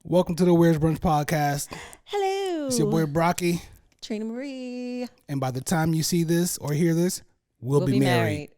Welcome to the Where's Brunch podcast. Hello. It's your boy Brocky. Trina Marie. And by the time you see this or hear this, we'll be married.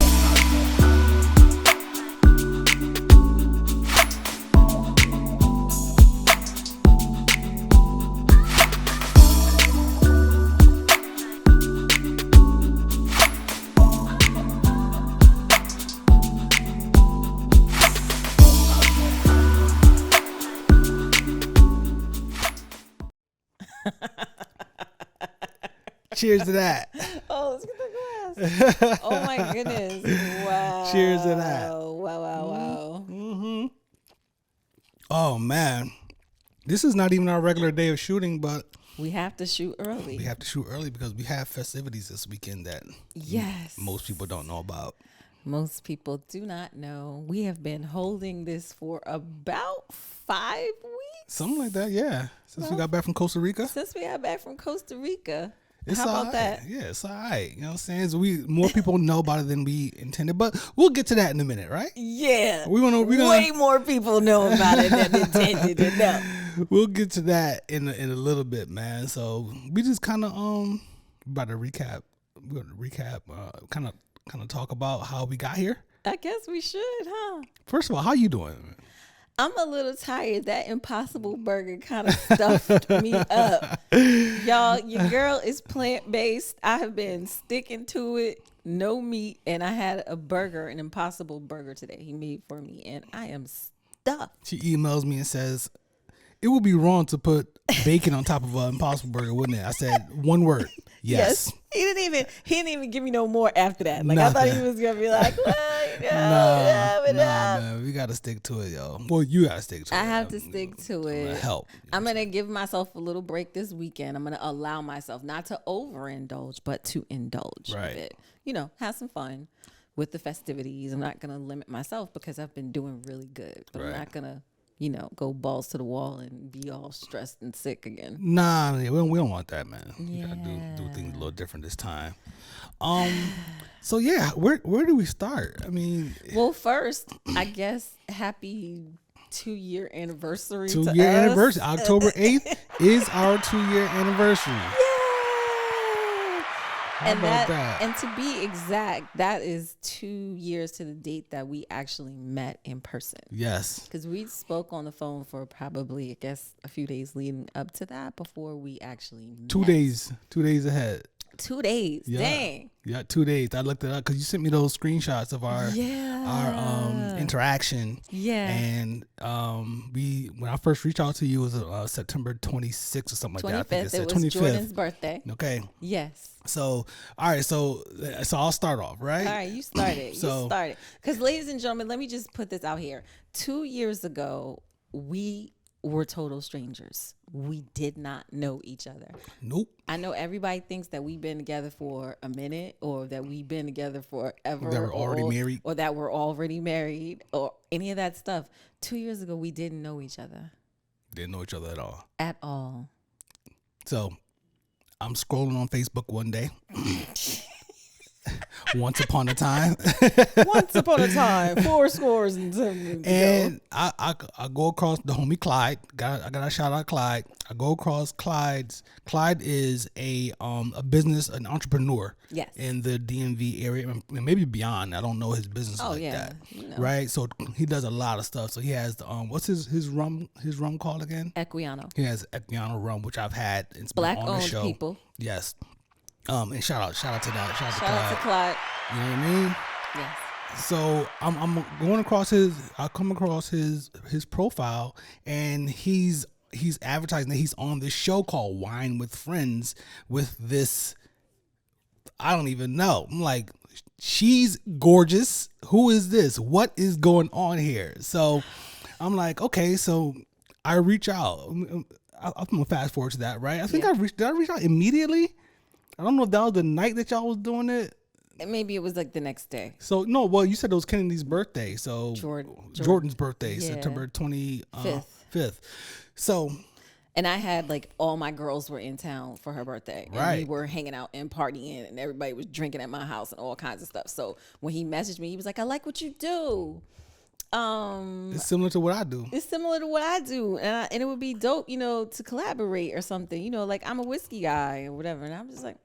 Cheers to that. Oh, let's get the glass. Oh my goodness. Wow. Cheers to that. Wow. Mm-hmm. Oh man. This is not even our regular day of shooting, but We have to shoot early. we have to shoot early because we have festivities this weekend that Yes. most people don't know about. Most people do not know. We have been holding this for about 5 weeks. Something like that, yeah. Since we got back from Costa Rica. Since we got back from Costa Rica. It's How all about right. that? Yeah, it's all right. You know what I'm saying? So more people know about it than we intended, but we'll get to that in a minute, right? Yeah. We gonna Way more people know about it than intended to know. We'll get to that in a little bit, man. So we just kind of about to recap. We're gonna recap, kind of talk about how we got here. I guess we should, huh? First of all, how you doing? I'm a little tired. That Impossible Burger kind of stuffed me up. Y'all, your girl is plant-based. I have been sticking to it. No meat. And I had a burger, an Impossible Burger today. He made for me. And I am stuffed. She emails me and says, "It would be wrong to put bacon on top of an Impossible Burger, wouldn't it?" I said, one word. Yes. He didn't even give me no more after that. Like, I thought he was going to be like, well, Nah, man. We got to stick to it, yo. Well, you got to stick to it. I have to stick to it. Help. I'm going to give myself a little break this weekend. I'm going to allow myself not to overindulge, but to indulge a bit. You know, have some fun with the festivities. I'm not going to limit myself because I've been doing really good. But I'm not going to, go balls to the wall and be all stressed and sick again. Nah, we don't want that, man. We got to do things a little different this time. So yeah, where do we start? I mean, well, first, I guess happy 2-year anniversary. 2-year anniversary. October 8th is our 2-year anniversary. How about that? And to be exact, that is 2 years to the date that we actually met in person. Yes. Because we spoke on the phone for probably, I guess, a few days leading up to that before we actually met. 2 days. 2 days ahead. 2 days. Yeah. Dang. Yeah, 2 days. I looked it up because you sent me those screenshots of our interaction. Yeah. And when I first reached out to you, it was September 26th or something like that. I think it was 25th. Jordan's birthday. Okay. Yes. So, all right. So I'll start off, right? All right. You started. Because, ladies and gentlemen, let me just put this out here. 2 years ago, we were total strangers. We did not know each other. Nope. I know everybody thinks that we've been together for a minute or that we've been together forever. That we're already married. Or that we're already married or any of that stuff. 2 years ago, we didn't know each other. Didn't know each other at all. At all. So I'm scrolling on Facebook one day. Once upon a time. Once upon a time. 4 scores and 7. And I go across the homie Clyde. I got to shout out Clyde. I go across Clyde's. Clyde is a business, an entrepreneur. Yes. In the DMV area and maybe beyond. I don't know his business that. Right? So he does a lot of stuff. So he has the what's his rum called again? Equiano. He has Equiano rum, which I've had. It's Black been on owned the show. people. Yes. And shout out to that. Shout out to Clyde. You know what I mean? Yes. So I'm going across I come across his profile, and he's advertising that he's on this show called Wine with Friends with this, I don't even know. I'm like, she's gorgeous. Who is this? What is going on here? So I'm like, okay, so I reach out. I'm gonna fast forward to that, right? I think did I reach out immediately? I don't know if that was the night that y'all was doing it. Maybe it was like the next day. So no, well, you said it was Kennedy's birthday. So Jordan's birthday, September 25th. So, and I had like all my girls were in town for her birthday. Right. And we were hanging out and partying, and everybody was drinking at my house and all kinds of stuff. So when he messaged me, he was like, "I like what you do." It's similar to what I do. It's similar to what I do, and it would be dope, to collaborate or something. Like I'm a whiskey guy or whatever, and I'm just like,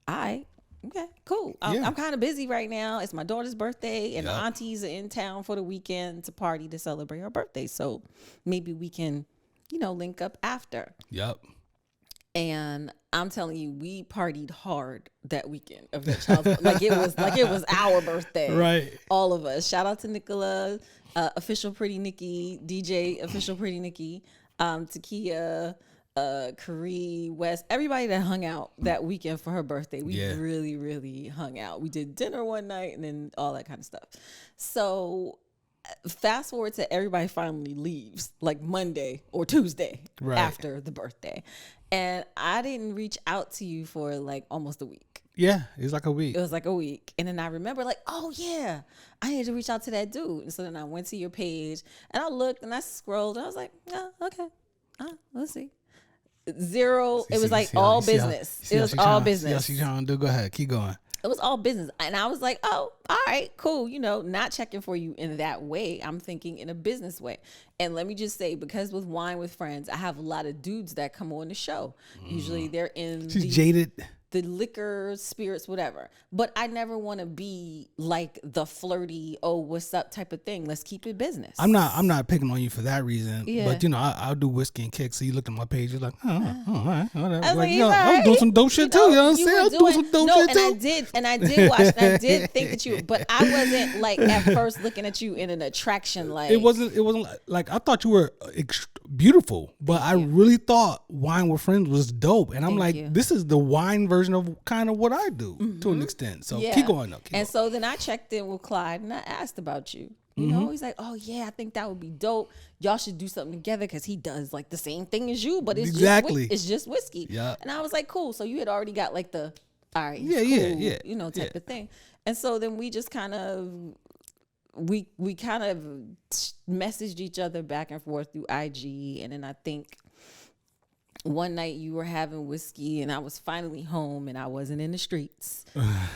all right, okay, cool. I'm kind of busy right now. It's my daughter's birthday, and the aunties are in town for the weekend to party to celebrate her birthday. So maybe we can, link up after. Yep. And I'm telling you, we partied hard that weekend of that child's like it was our birthday. Right. All of us. Shout out to Nicola, official Pretty Nikki, DJ official Pretty Nikki, Takia, Karee, West, everybody that hung out that weekend for her birthday. We really, really hung out. We did dinner one night and then all that kind of stuff. So fast forward to everybody finally leaves like Monday or Tuesday after the birthday. And I didn't reach out to you for like almost a week. Yeah, it was like a week. It was like a week. And then I remember like, oh yeah, I need to reach out to that dude. And so then I went to your page and I looked and I scrolled and I was like, oh, okay. Let's see. Zero. It was like all business. It was all business. Yes, you trying to do. Go ahead. Keep going. It was all business. And I was like, oh, all right, cool. Not checking for you in that way. I'm thinking in a business way. And let me just say, because with Wine with Friends, I have a lot of dudes that come on the show. Usually they're in jaded. The liquor, spirits, whatever. But I never want to be like the flirty, oh, what's up type of thing. Let's keep it business. I'm not picking on you for that reason. Yeah. But I'll do whiskey and kicks. So you look at my page, you're like, all right, whatever. I was like, I was doing some dope shit too. You know what I'm saying? I was doing some dope shit too. And I did watch. And I did think that you, but I wasn't like at first looking at you in an attraction. Like it wasn't like I thought you were beautiful, but I really thought Wine with Friends was dope. And I'm like, this is the wine version of kind of what I do to an extent. So keep going though. So then I checked in with Clyde and I asked about you. He's like, oh yeah, I think that would be dope. Y'all should do something together because he does like the same thing as you, but it's just whiskey. Yeah. And I was like, cool. So you had already got like the all right, cool, type of thing. And so then we just kind of we kind of messaged each other back and forth through IG, and then I think one night you were having whiskey and I was finally home and I wasn't in the streets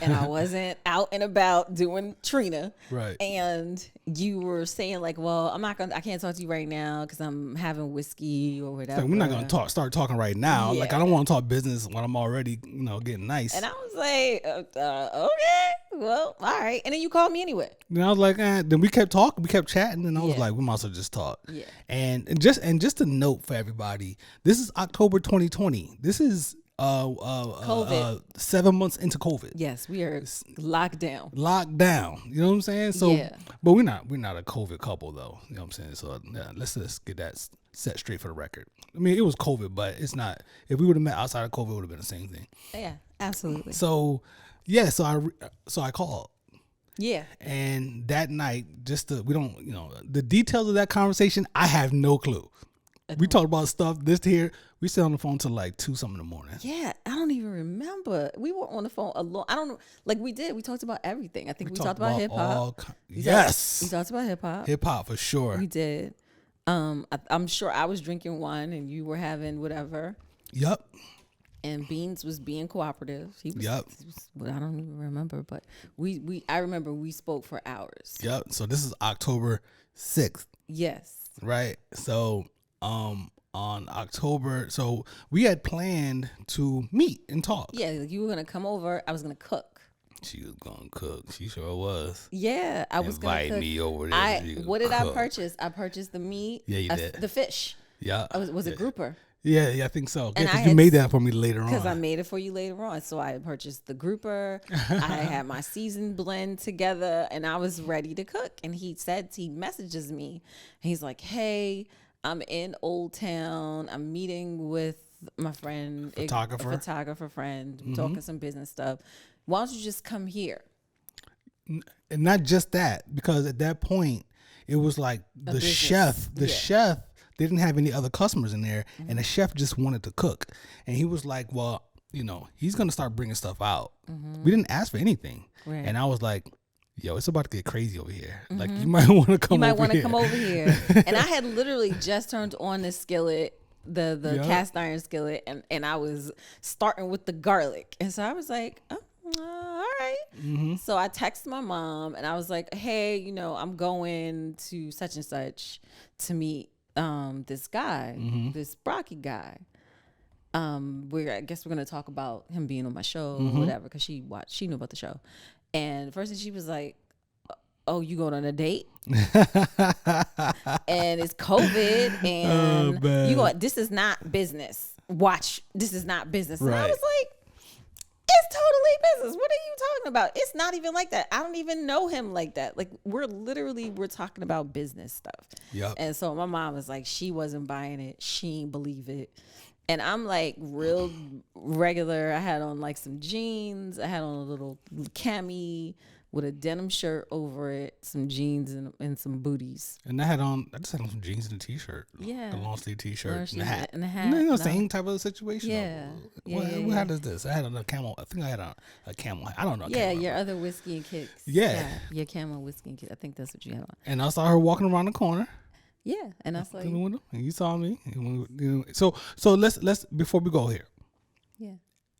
and I wasn't out and about doing Trina. Right. And you were saying like, well, I can't talk to you right now because I'm having whiskey or whatever. Like, we're not going to start talking right now. Yeah. Like, I don't want to talk business when I'm already, getting nice. And I was like, okay, well, all right. And then you called me anyway. And I was like, then we kept talking, we kept chatting, and I was like, we might as well just talk. Yeah. And just a note for everybody, this is October 2020. This is COVID. 7 months into COVID. Yes, we are locked down. You know what I'm saying? So, but we're not a COVID couple though. You know what I'm saying? So let's just get that set straight for the record. I mean, it was COVID, but it's not. If we would have met outside of COVID, it would have been the same thing. Yeah, absolutely. So I called. Yeah. And that night, the details of that conversation, I have no clue. We talked about stuff here. We stayed on the phone till like 2-something in the morning. Yeah, I don't even remember. We were on the phone a lot. I don't know. Like we did. We talked about everything. I think we talked about hip hop. Yes. We talked about hip hop. Hip hop for sure. We did. I'm sure I was drinking wine and you were having whatever. Yep. And Beans was being cooperative. He was, yep. I don't even remember, but I remember we spoke for hours. Yep. So this is October 6th. Yes. Right. So on October, so we had planned to meet and talk. Yeah, you were gonna come over. I was gonna cook. She was gonna cook. She sure was. Yeah, I was gonna cook. Me over there. What did I purchase? I purchased the meat. Yeah, you did. The fish. Yeah. Was it grouper? Yeah, I think so. Because you made that for me later on. Because I made it for you later on. So I purchased the grouper. I had my seasoned blend together, and I was ready to cook. And he messages me. He's like, hey, I'm in Old Town. I'm meeting with my friend, a photographer friend, talking some business stuff. Why don't you just come here? And not just that, because at that point, it was like the chef didn't have any other customers in there, and the chef just wanted to cook. And he was like, well, he's going to start bringing stuff out. We didn't ask for anything. Right. And I was like, yo, it's about to get crazy over here. Like, you might want to come over here. And I had literally just turned on the skillet, the cast iron skillet, and I was starting with the garlic. And so I was like, oh, all right. okay. So I texted my mom and I was like, hey, you know, I'm going to such and such to meet this guy, this Brocky guy. I guess we're gonna talk about him being on my show or whatever, because she knew about the show. And first thing she was like, oh, you going on a date? And it's COVID, and you going, this is not business. Watch, this is not business. And I was like, it's totally business. What are you talking about? It's not even like that. I don't even know him like that. Like, we're talking about business stuff. Yep. And so my mom was like, she wasn't buying it. She ain't believe it. And I'm like real regular. I had on like some jeans. I had on a little cami with a denim shirt over it, some jeans and some booties. And I just had on some jeans and a t-shirt. Yeah. A long sleeve t-shirt and a hat. And a hat. You know, same type of situation. Yeah. What hat is this? I had on a camel. I think I had a camel hat. I don't know. Yeah, your other whiskey and kicks. Yeah. Your camel whiskey and kicks. I think that's what you had on. And I saw her walking around the corner. Yeah, and I was like, and you saw me. So let's before we go here. Yeah.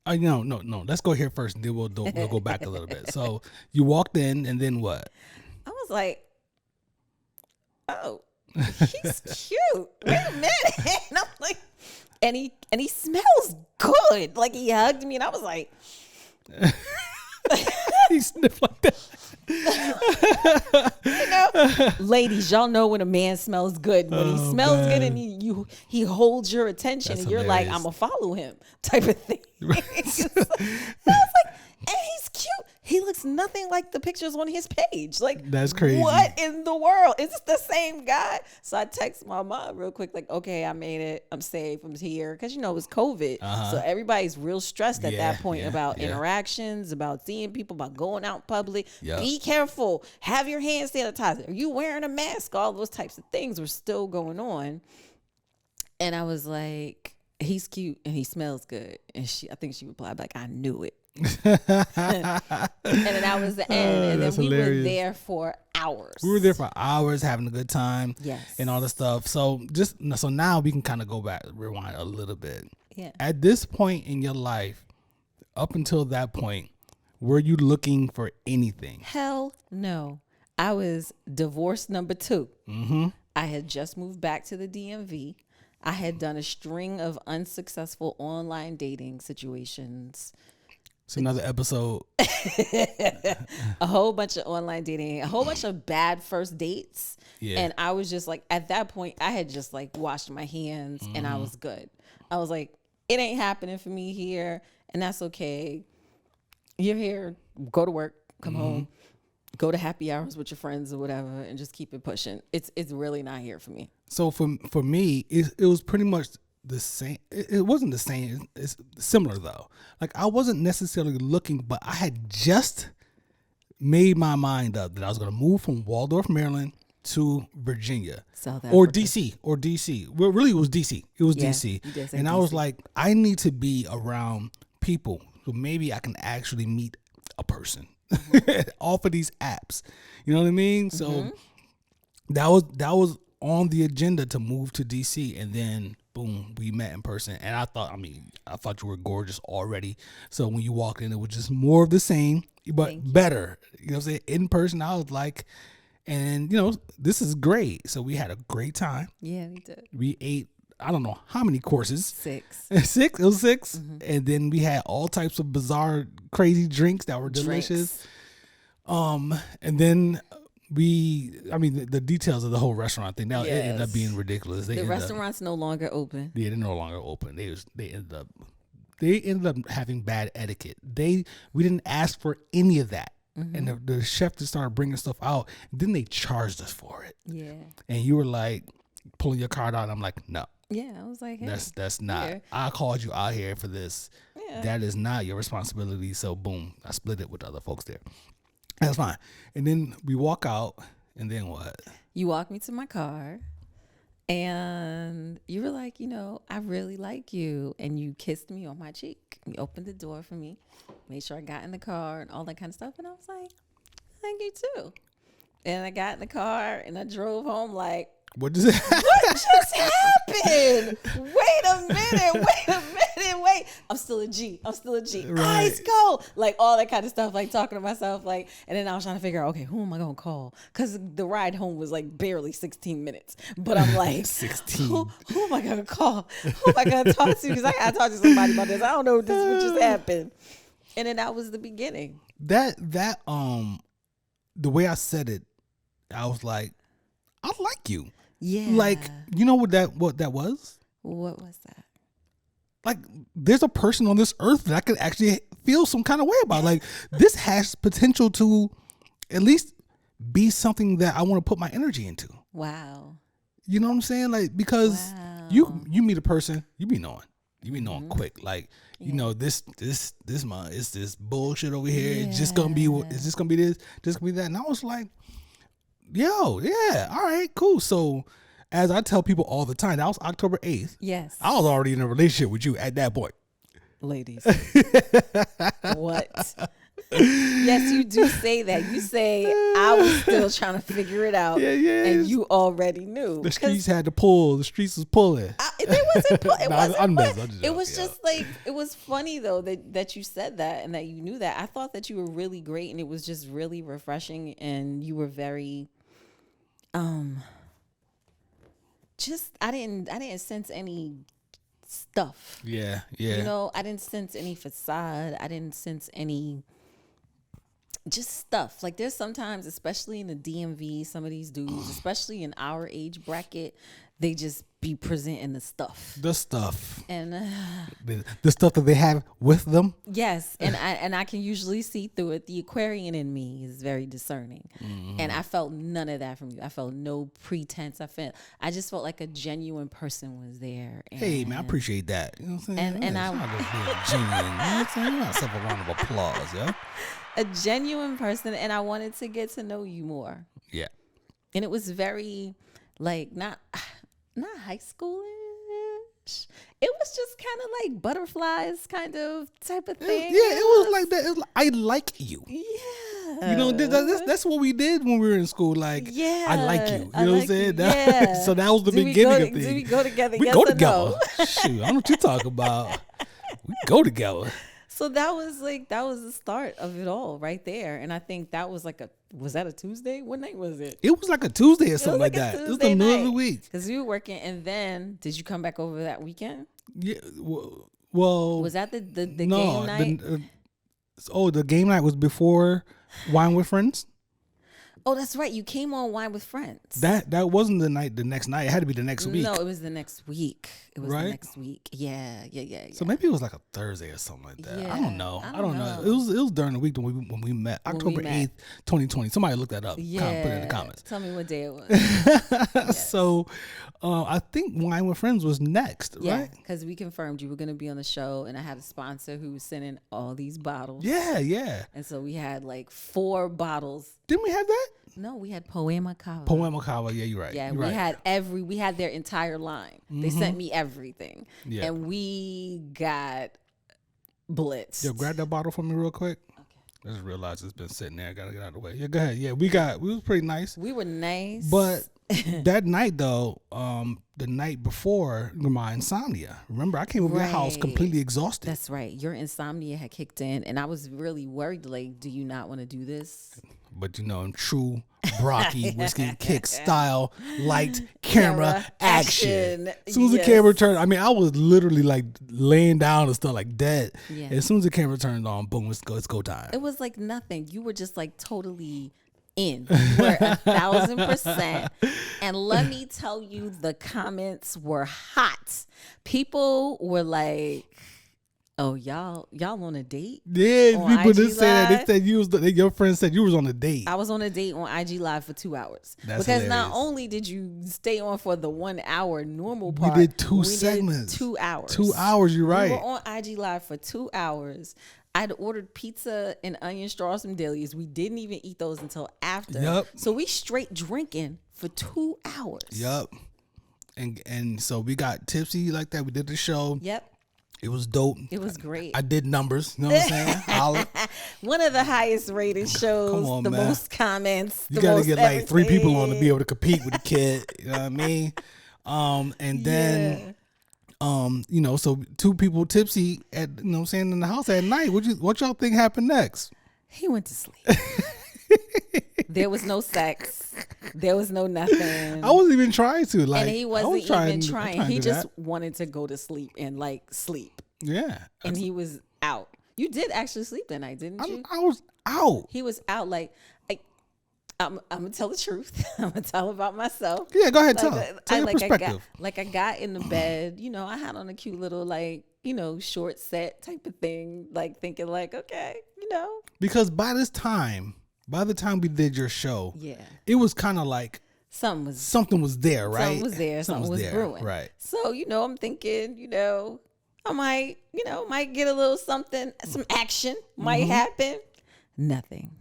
No. Let's go here first, and then we'll go back a little bit. So you walked in, and then what? I was like, oh, he's cute. Wait a minute. And I'm like, and he smells good. Like, he hugged me, and I was like, he sniffed like that. You know, ladies, y'all know when a man smells good. When he smells good and he holds your attention. That's and you're hilarious. like, I'm gonna follow him type of thing. Right. I was like, and he's cute. He looks nothing like the pictures on his page. Like, that's crazy. What in the world? Is this the same guy? So I text my mom real quick, like, okay, I made it. I'm safe. I'm here. Because, you know, it was COVID. So everybody's real stressed at that point about interactions, about seeing people, about going out in public. Yep. Be careful. Have your hand sanitizer. Are you wearing a mask? All those types of things were still going on. And I was like, he's cute and he smells good. And I think she replied like, I knew it. And then that was the end. And then we were there for hours. We were there for hours having a good time. Yes. And all the stuff. So now we can kind of go back, rewind a little bit. Yeah. At this point in your life, up until that point, were you looking for anything? Hell no. I was divorce number 2. I had just moved back to the DMV. I had done a string of unsuccessful online dating situations. It's another episode. A whole bunch of online dating, a whole bunch of bad first dates. Yeah. And I was just like, at that point, I had just like washed my hands and I was good. I was like, it ain't happening for me here. And that's okay. You're here, go to work, come home, go to happy hours with your friends or whatever, and just keep it pushing. It's really not here for me. So for me, it was pretty much the same. It wasn't the same. It's similar though. Like, I wasn't necessarily looking, but I had just made my mind up that I was going to move from Waldorf, Maryland to Virginia or DC. Well, really it was DC. It was DC. And I was like, I need to be around people so maybe I can actually meet a person off of these apps. You know what I mean? So that was on the agenda to move to DC, and then boom, we met in person. And I thought you were gorgeous already. So when you walked in, it was just more of the same, but better. You know what I'm saying? In person, I was like, and this is great. So we had a great time. Yeah, we did. We ate, I don't know how many courses. 6. It was 6. And then we had all types of bizarre, crazy drinks that were delicious. And then the details of the whole restaurant thing, now it ended up being ridiculous. The restaurant's no longer open. Yeah, they're no longer open. They ended up having bad etiquette. We didn't ask for any of that. And the chef just started bringing stuff out. Then they charged us for it. Yeah. And you were like pulling your card out. And I'm like, no. Yeah, I was like, hey, that's not. Here. I called you out here for this. Yeah. That is not your responsibility. So boom, I split it with other folks there. That's fine. And then we walk out, and then what? You walked me to my car, and you were like, I really like you. And you kissed me on my cheek. You opened the door for me, made sure I got in the car and all that kind of stuff. And I was like, thank you too. And I got in the car, and I drove home like, what does it? What just happened? Wait a minute. I'm still a G. I'm still a G. Right. Ice cold. Like all that kind of stuff, like talking to myself, like, and then I was trying to figure out, okay, who am I going to call? Because the ride home was like barely 16 minutes. But I'm like, 16. Who am I going to call? Who am I going to talk to? Because I got to talk to somebody about this. I don't know what just happened. And then that was the beginning. The way I said it, I was like, I like you. Yeah. Like, you know what that was? What was that? Like, there's a person on this earth that I could actually feel some kind of way about. Like, this has potential to at least be something that I want to put my energy into. Wow. You know what I'm saying? Like, because you meet a person, you be knowing quick. Like, you know, this month, it's this bullshit over here. Yeah. It's just gonna be this, gonna be that. And I was like, yo, yeah, all right, cool. So as I tell people all the time, that was October 8th. Yes. I was already in a relationship with you at that point. Ladies. What? Yes, you do say that. You say I was still trying to figure it out. Yeah. And you already knew. The streets had to pull. The streets was pulling. It was just like, it was funny though that you said that and that you knew that. I thought that you were really great and it was just really refreshing and you were very I didn't sense any stuff. Yeah. You know, I didn't sense any facade. I didn't sense any just stuff. Like there's sometimes, especially in the DMV, some of these dudes, especially in our age bracket, they just be presenting the stuff. And the stuff that they have with them. Yes, and I can usually see through it. The Aquarian in me is very discerning, and I felt none of that from you. I felt no pretense. I just felt like a genuine person was there. And, hey man, I appreciate that. You know what I'm saying? And I'm not genuine. You know what I'm saying? You got yourself a round of applause, yo. A genuine person, and I wanted to get to know you more. Yeah, and it was very like not high schoolish. It was just kind of like butterflies kind of type of thing. It was like that. It was like, I like you. Yeah. You know, that's what we did when we were in school. Like, yeah, I like you. You know what I'm saying? Yeah. So that was the beginning of things. Do we go together? We yes go or together. No? Shoot, I don't know what you talk about. We go together. So that was the start of it all right there. And I think that was was that a Tuesday? What night was it? It was like a Tuesday or something like that. It was the middle of the week. Because you were working. And then did you come back over that weekend? Yeah. Well, was that the game night? The game night was before Wine with Friends. Oh, that's right. You came on Wine with Friends. That wasn't the next night. It had to be the next week. No, it was the next week. It was right? the next week. Yeah. So maybe it was like a Thursday or something like that. Yeah, I don't know. It was during the week when we met. October 8th, 2020. Somebody look that up. Yeah. Put it in the comments. Tell me what day it was. Yes. So I think Wine with Friends was next, right? Because we confirmed you were going to be on the show, and I had a sponsor who was sending all these bottles. Yeah. And so we had like 4 bottles. Didn't we have that? No, we had Poema Cava. Yeah, you're right. Yeah, you're right. we had their entire line. They sent me everything. Yeah. And we got blitzed. Yo, grab that bottle for me real quick. Okay. I just realized it's been sitting there. I gotta get out of the way. Yeah, go ahead. Yeah, we was pretty nice. We were nice. But that night though, the night before my insomnia. Remember, I came over your house completely exhausted. That's right. Your insomnia had kicked in, and I was really worried. Like, do you not want to do this? But you know, in true Brocky Whiskey Kick style, light, camera, action. As soon as the camera turned, I was literally like laying down and stuff like dead. Yeah. As soon as the camera turned on, boom, it's go time. It was like nothing. You were just like totally in. You were 1,000%. And let me tell you, the comments were hot. People were like, oh, y'all on a date? Yeah, people did say that. They said your friend said you was on a date. I was on a date on IG Live for 2 hours. That's because hilarious. Not only did you stay on for the 1 hour normal part, we did 2 segments. 2 hours. 2 hours, you're right. We were on IG Live for 2 hours. I'd ordered pizza and onion straws from Delia's. We didn't even eat those until after. Yep. So we straight drinking for 2 hours. Yep. And so we got tipsy like that. We did the show. Yep. It was dope. It was great. I did numbers. You know what I'm saying? One of the highest rated shows. Come on, the man. Most comments. You got to get like 3 people on to be able to compete with the kid. You know what I mean? And then So two people tipsy at, in the house at night. What y'all think happened next? He went to sleep. There was no sex. There was no nothing. I wasn't even trying to. And he wasn't even trying. He just that. wanted to go to sleep and sleep. Yeah. And he was out. You did actually sleep that night, didn't you? I was out. He was out. I'm gonna tell the truth. I'm gonna tell about myself. Yeah, go ahead. Tell your perspective. I got in the bed. I had on a cute little short set type of thing. Thinking okay, Because by the time we did your show, yeah, it was kind of like something was there, right? Something was there. Something was brewing, right? So I'm thinking, I might get a little something, some action might happen. Nothing.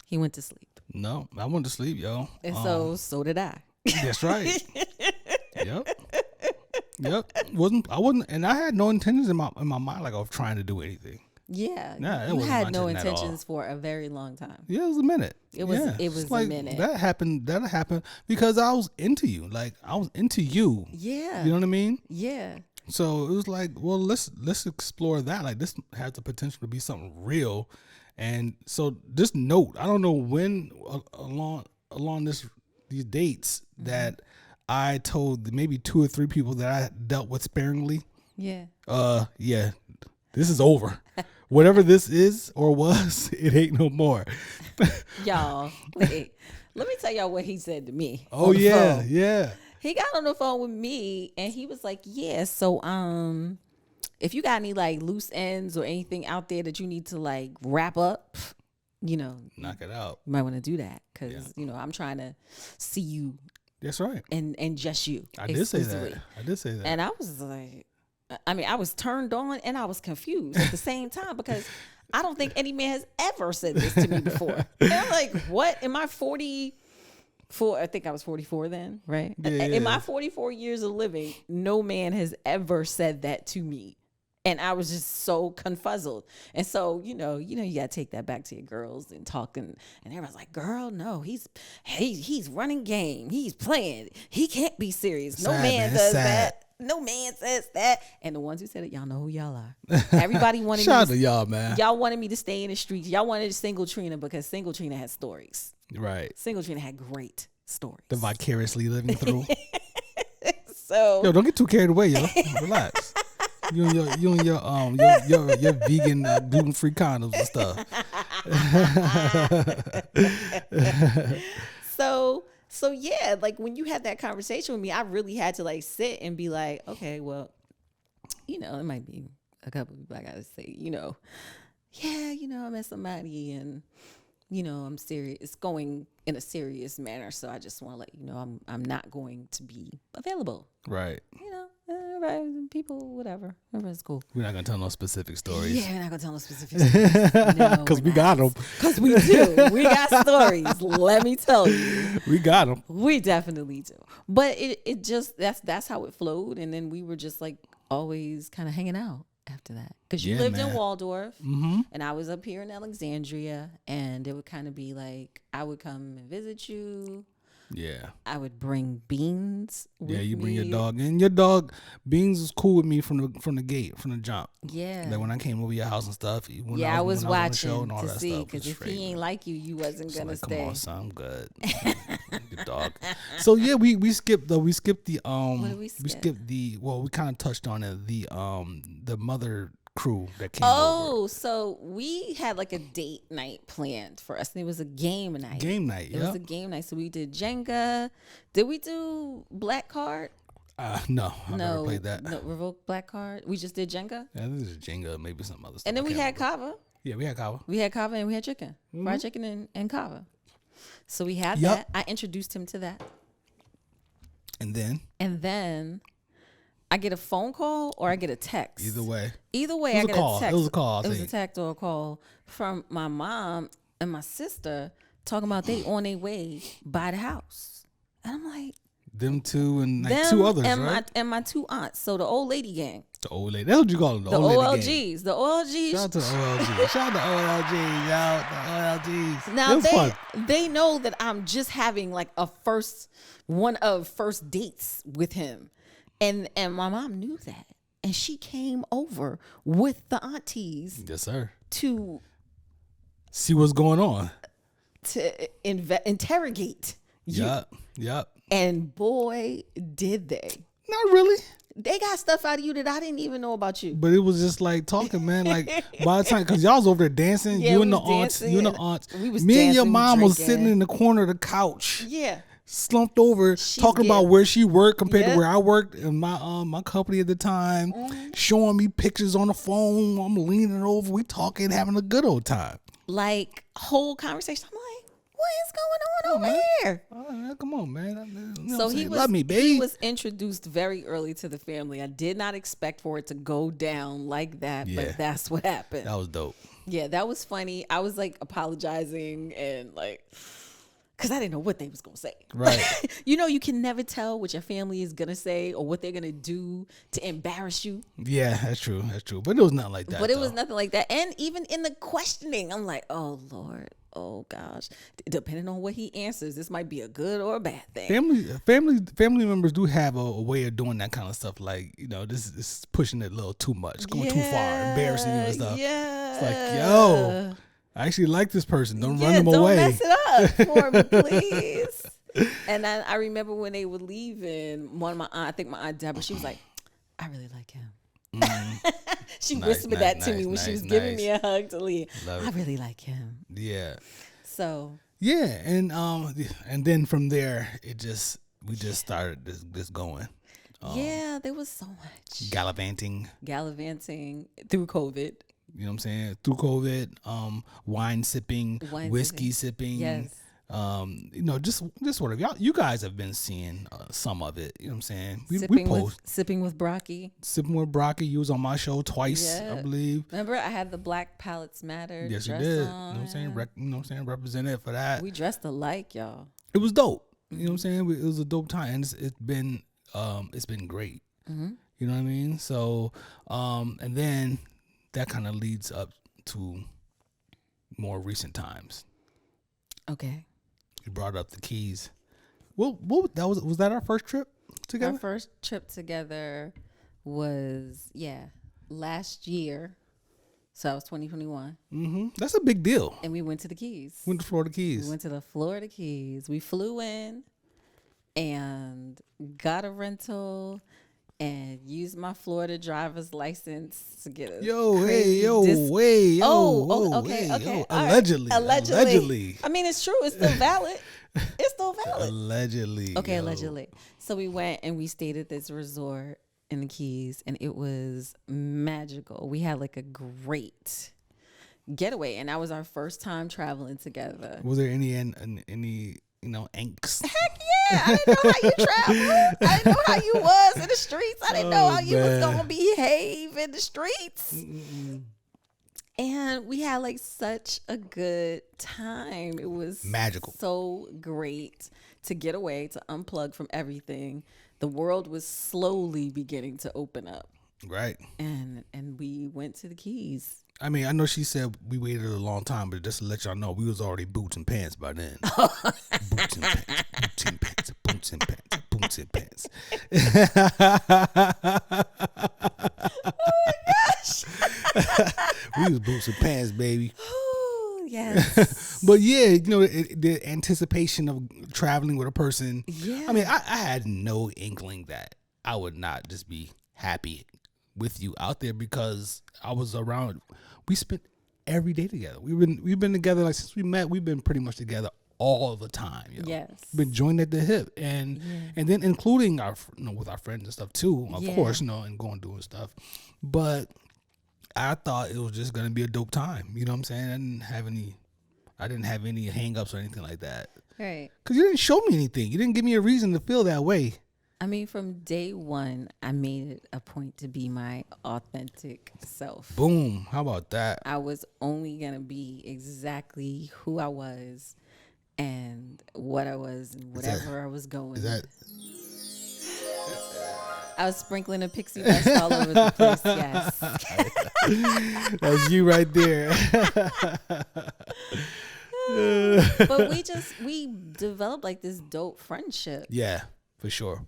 He went to sleep. No, I went to sleep, yo. And so did I. That's right. Yep. I wasn't, and I had no intentions in my mind of trying to do anything. Yeah. Nah, you had no intentions for a very long time. Yeah, it was a minute. It was a minute. That happened because I was into you. I was into you. Yeah. You know what I mean? Yeah. So it was well, let's explore that. This has the potential to be something real. And so this note, I don't know when along these dates that I told maybe 2 or 3 people that I dealt with sparingly. Yeah. Yeah, this is over. Whatever this is or was, it ain't no more. Y'all, wait. Let me tell y'all what he said to me. Oh yeah, yeah. He got on the phone with me and he was like, "Yeah, so if you got any loose ends or anything out there that you need to wrap up, knock it out. You might want to do that because I'm trying to see you." That's right. And just you. I did say that. And I was like, I was turned on and I was confused at the same time because I don't think any man has ever said this to me before. And I'm like, what? Am I 44? I think I was 44 then, right? Yeah. In my 44 years of living, no man has ever said that to me. And I was just so confuzzled. And so, you gotta take that back to your girls and talk and everyone's like, girl, no, he's running game. He's playing. He can't be serious. No man does that. No man says that. And the ones who said it, y'all know who y'all are. Everybody wanted Shout out to y'all, man. Y'all wanted me to stay in the streets. Y'all wanted Single Trina because Single Trina had stories. Right. Single Trina had great stories. The vicariously living through. So yo, don't get too carried away, yo. Relax. You and your vegan gluten-free condoms and stuff. So yeah, when you had that conversation with me, I really had to sit and be like, okay, well, it might be a couple of people I gotta say, yeah, I met somebody and I'm serious. It's going in a serious manner, so I just want to let you know I'm not going to be available. Right. Right. People, whatever. Everyone's cool. We're not gonna tell no specific stories. Yeah, we're not gonna tell no specific stories. No, because we got them. Because we do. We got stories. Let me tell you. We got them. We definitely do. But it just that's how it flowed, and then we were just always kind of hanging out after that because you lived in Waldorf and I was up here in Alexandria, and it would kind of be I would come and visit you. Yeah, I would bring Beans. Yeah, you bring your dog, and your dog Beans was cool with me from the gate, from the jump. Yeah, when I came over your house and stuff. I was watching to see because if he ain't like you, you wasn't gonna stay. Come on, son, I'm good. Good dog. So yeah, we skipped the What did we skip? we skipped we kind of touched on it, the mother crew that came over. So we had a date night planned for us, and it was a game night. It was a game night. So we did Jenga. Did we do Black Card? No, I've never played that. No, Revoke Black Card. We just did Jenga. Yeah, this is Jenga, maybe some other stuff. And then we had Kava. Yeah, we had Kava. We had Kava and we had chicken, fried chicken and Kava. So we had that. I introduced him to that. And then I get a phone call or I get a text. Either way, I get a text. It was a call. It was a text or a call from my mom and my sister talking about they on their way by the house. And I'm like, them two and 2 others, and right? my 2 aunts. So the old lady gang. The old lady. That's what you call them. The OLGs. The OLGs. Shout out to the OLGs. Shout out to OLGs, y'all. The OLGs. Now they know that I'm just having one of first dates with him. And my mom knew that. And she came over with the aunties. Yes, sir. To see what's going on. To interrogate you. Yep. And boy, did they. Not really. They got stuff out of you that I didn't even know about you. But it was just like talking, man. Like by the time, because y'all was over there dancing, you and the aunts. We was Me dancing, and your mom was drinking. sitting in the corner of the couch. Yeah. Slumped over, talking about where she worked compared to where I worked in my company at the time, showing me pictures on the phone. I'm leaning over, we talking, having a good old time. Like whole conversation. I'm like, what is going on over here? Oh, man, come on, man. So love me, baby. He was introduced very early to the family. I did not expect for it to go down like that, but that's what happened. That was dope. Yeah, that was funny. I was like apologizing and like, because I didn't know what they was going to say. Right. You can never tell what your family is going to say or what they're going to do to embarrass you. Yeah, that's true. But it was nothing like that. But it was nothing like that. And even in the questioning, I'm like, oh, Lord. Oh, gosh. Depending on what he answers, this might be a good or a bad thing. Family members do have a way of doing that kind of stuff. Like, this is pushing it a little too much, going too far, embarrassing you and stuff. Yeah. It's like, yo, I actually like this person. Don't run them away. Don't mess it up for me, please. And I remember when they were leaving, I think my aunt Deborah, she was like, I really like him. She whispered that to me when she was giving me a hug to leave. I really like him. Yeah. So. Yeah, and then from there, we just started this going. Yeah, there was so much gallivanting through COVID. You know what I'm saying? Through COVID, wine sipping, whiskey sipping. Yes. Just sort of, you guys have been seeing some of it. You know what I'm saying? Sipping with Brocky. Sipping with Brocky. You was on my show twice, I believe. Remember, I had the Black Palettes Matter. Yes, you did. On. You know what I'm saying? Represented for that. We dressed alike, y'all. It was dope. You know what I'm saying? It was a dope time, and it's been great. Mm-hmm. You know what I mean? So, and then that kind of leads up to more recent times. Okay. You brought up the Keys. Well, was that our first trip together? Our first trip together was last year. So that was 2021. Mm-hmm. That's a big deal. And we went to the Keys. Went to Florida Keys. We went to the Florida Keys. We flew in and got a rental and used my Florida driver's license to get a okay. Allegedly. I mean, it's true. It's still valid. Allegedly. Okay, allegedly. So we went and we stayed at this resort in the Keys, and it was magical. We had like a great getaway, and that was our first time traveling together. Was there any angst? Heck yeah! I didn't know how you traveled. I didn't know how you was in the streets. I didn't know how you was gonna behave in the streets. Mm-mm. And we had like such a good time. It was magical, so great to get away, to unplug from everything. The world was slowly beginning to open up. Right. And we went to the Keys. I mean, I know she said we waited a long time, but just to let y'all know, we was already boots and pants by then. Boots and pants, boots and pants, boots and pants, boots and pants. Oh my gosh. We was boots and pants, baby. Oh, yes. But yeah, the anticipation of traveling with a person. Yeah. I mean, I had no inkling that I would not just be happy with you out there because I was around. We spent every day together. We've been together like since we met. We've been pretty much together all the time. Yes, been joined at the hip, and then including our with our friends and stuff too. Of course, and going doing stuff. But I thought it was just gonna be a dope time. You know what I'm saying? I didn't have any hang-ups or anything like that. Right. Because you didn't show me anything. You didn't give me a reason to feel that way. I mean, from day one, I made it a point to be my authentic self. Boom. How about that? I was only going to be exactly who I was and what I was and whatever I was going. I was sprinkling a pixie dust all over the place, yes. That was you right there. But we developed like this dope friendship. Yeah, for sure.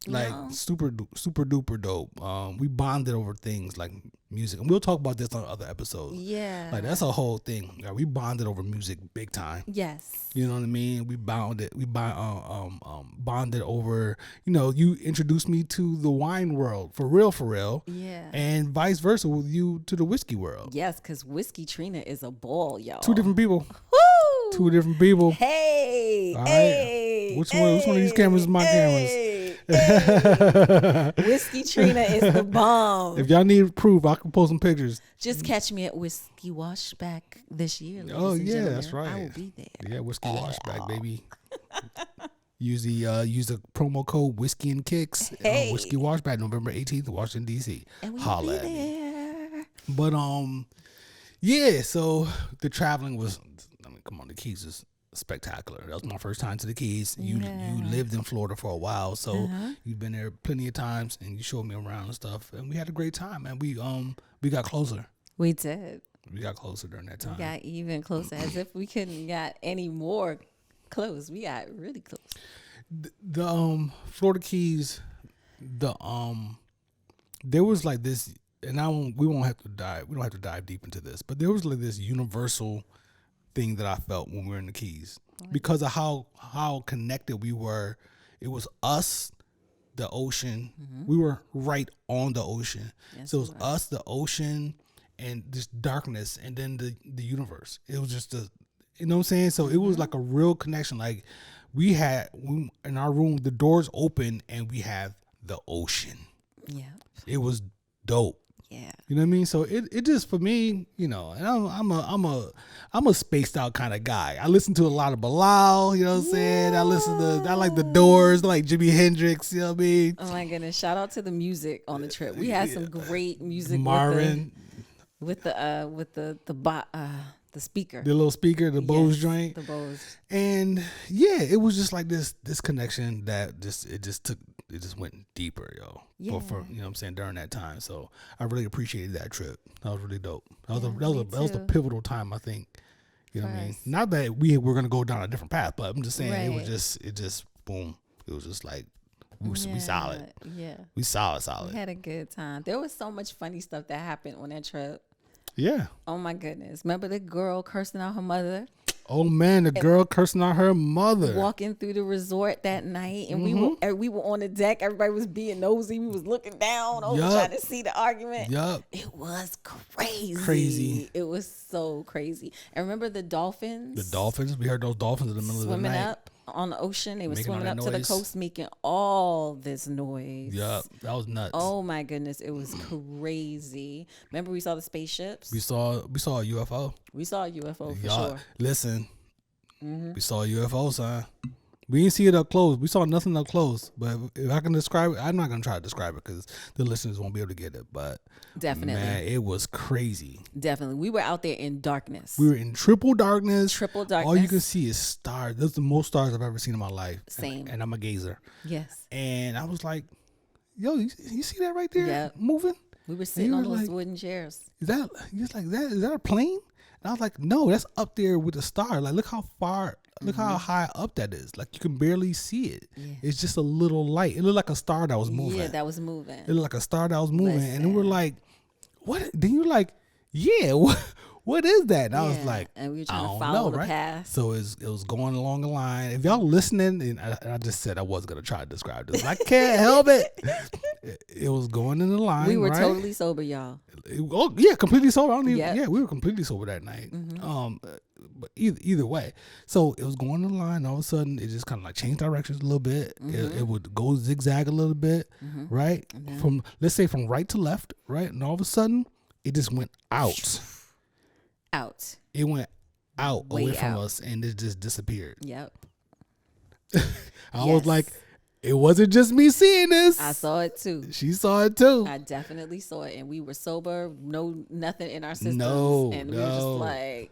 Like super duper dope. We bonded over things like music, and we'll talk about this on other episodes. Yeah, like that's a whole thing. Like, we bonded over music big time. Yes. You know what I mean? We bonded. Bonded over. You introduced me to the wine world for real. Yeah. And vice versa with you to the whiskey world. Yes, because Whiskey Trina is a ball, y'all. Two different people. Woo! Two different people. Hey. All right. Hey. Which one of these cameras is my cameras? Hey. Whiskey Trina is the bomb. If y'all need proof, I can post some pictures. Just catch me at Whiskey Washback this year. Oh yeah, gentlemen. that's right. I will be there. Yeah, Whiskey Washback, baby. Use the promo code Whiskey and Kicks. Hey. Whiskey Washback, November 18th, Washington D.C. And we Holla will at be me. there. But yeah. So the traveling was. I mean, come on, the Keys is spectacular. That was my first time to the Keys. You lived in Florida for a while, so you've been there plenty of times, and you showed me around and stuff, and we had a great time. And we got closer. We did. We got closer during that time. We got even closer, as if we couldn't got any more close. We got really close. The Florida Keys, there was like this, and we don't have to dive deep into this, but there was like this universal thing that I felt when we were in the Keys because of how connected we were. It was us, the ocean. We were right on the ocean. Yes, so it was us, the ocean, and this darkness, and then the universe. It was just you know what I'm saying? So it was like a real connection. Like we in our room, the doors open and we have the ocean. Yeah. It was dope. Yeah. You know what I mean? So it just, for me, and I'm a spaced out kind of guy. I listen to a lot of Bilal, you know what I'm saying? I like the Doors, I like Jimi Hendrix, you know what I mean? Oh my goodness. Shout out to the music on the trip. We had some great music. Marvin. With the speaker. The little speaker, the Bose joint. The Bose. And yeah, it was just like this connection that it just went deeper, yo. Yeah. For you know what I'm saying, during that time. So I really appreciated that trip. That was really dope. That was the pivotal time, I think. You know what I mean? Not that we were gonna go down a different path, but I'm just saying it just boom. It was just like we solid. Yeah. We solid. We had a good time. There was so much funny stuff that happened on that trip. Yeah. Oh my goodness. Remember the girl cursing out her mother? Oh man, the girl cursing out her mother. Walking through the resort that night, and we were on the deck. Everybody was being nosy. We was looking down, trying to see the argument. Yup. It was crazy. It was so crazy. And remember the dolphins? The dolphins. We heard those dolphins in the middle of the night. Swimming up on the ocean. They were swimming up to the coast, making all this noise. Yup. That was nuts. Oh my goodness. It was crazy. Remember we saw the spaceships? We saw a UFO. We saw a UFO for sure. Listen, we saw a UFO, son. We didn't see it up close. We saw nothing up close. But if I can describe it, I'm not going to try to describe it because the listeners won't be able to get it. But definitely, man, it was crazy. Definitely. We were out there in darkness. We were in triple darkness. All you can see is stars. Those are the most stars I've ever seen in my life. Same. And I'm a gazer. Yes. And I was like, yo, you see that right there moving? We were sitting on those wooden chairs. Is that a plane? And I was like, no, that's up there with the star. Like, look how high up that is. Like, you can barely see it. Yeah. It's just a little light. It looked like a star that was moving. Yeah, that was moving. It looked like a star that was moving. Listen. And then we're like, what? Then you're like, yeah, what is that? And I was like, and we were trying to follow the path. So it was going along the line. If y'all listening, and I just said I was going to try to describe this. I can't help it. It was going in the line. We were totally sober, y'all. Oh yeah, completely sober. We were completely sober that night. But either way, so it was going in the line. All of a sudden, it just kind of like changed directions a little bit. It would go zigzag a little bit, right? From let's say from right to left, right, and all of a sudden, it just went out. It went out away from us, and it just disappeared. Yep. I was like, it wasn't just me seeing this. I saw it too. She saw it too. I definitely saw it, and we were sober, nothing in our systems, and we were just like,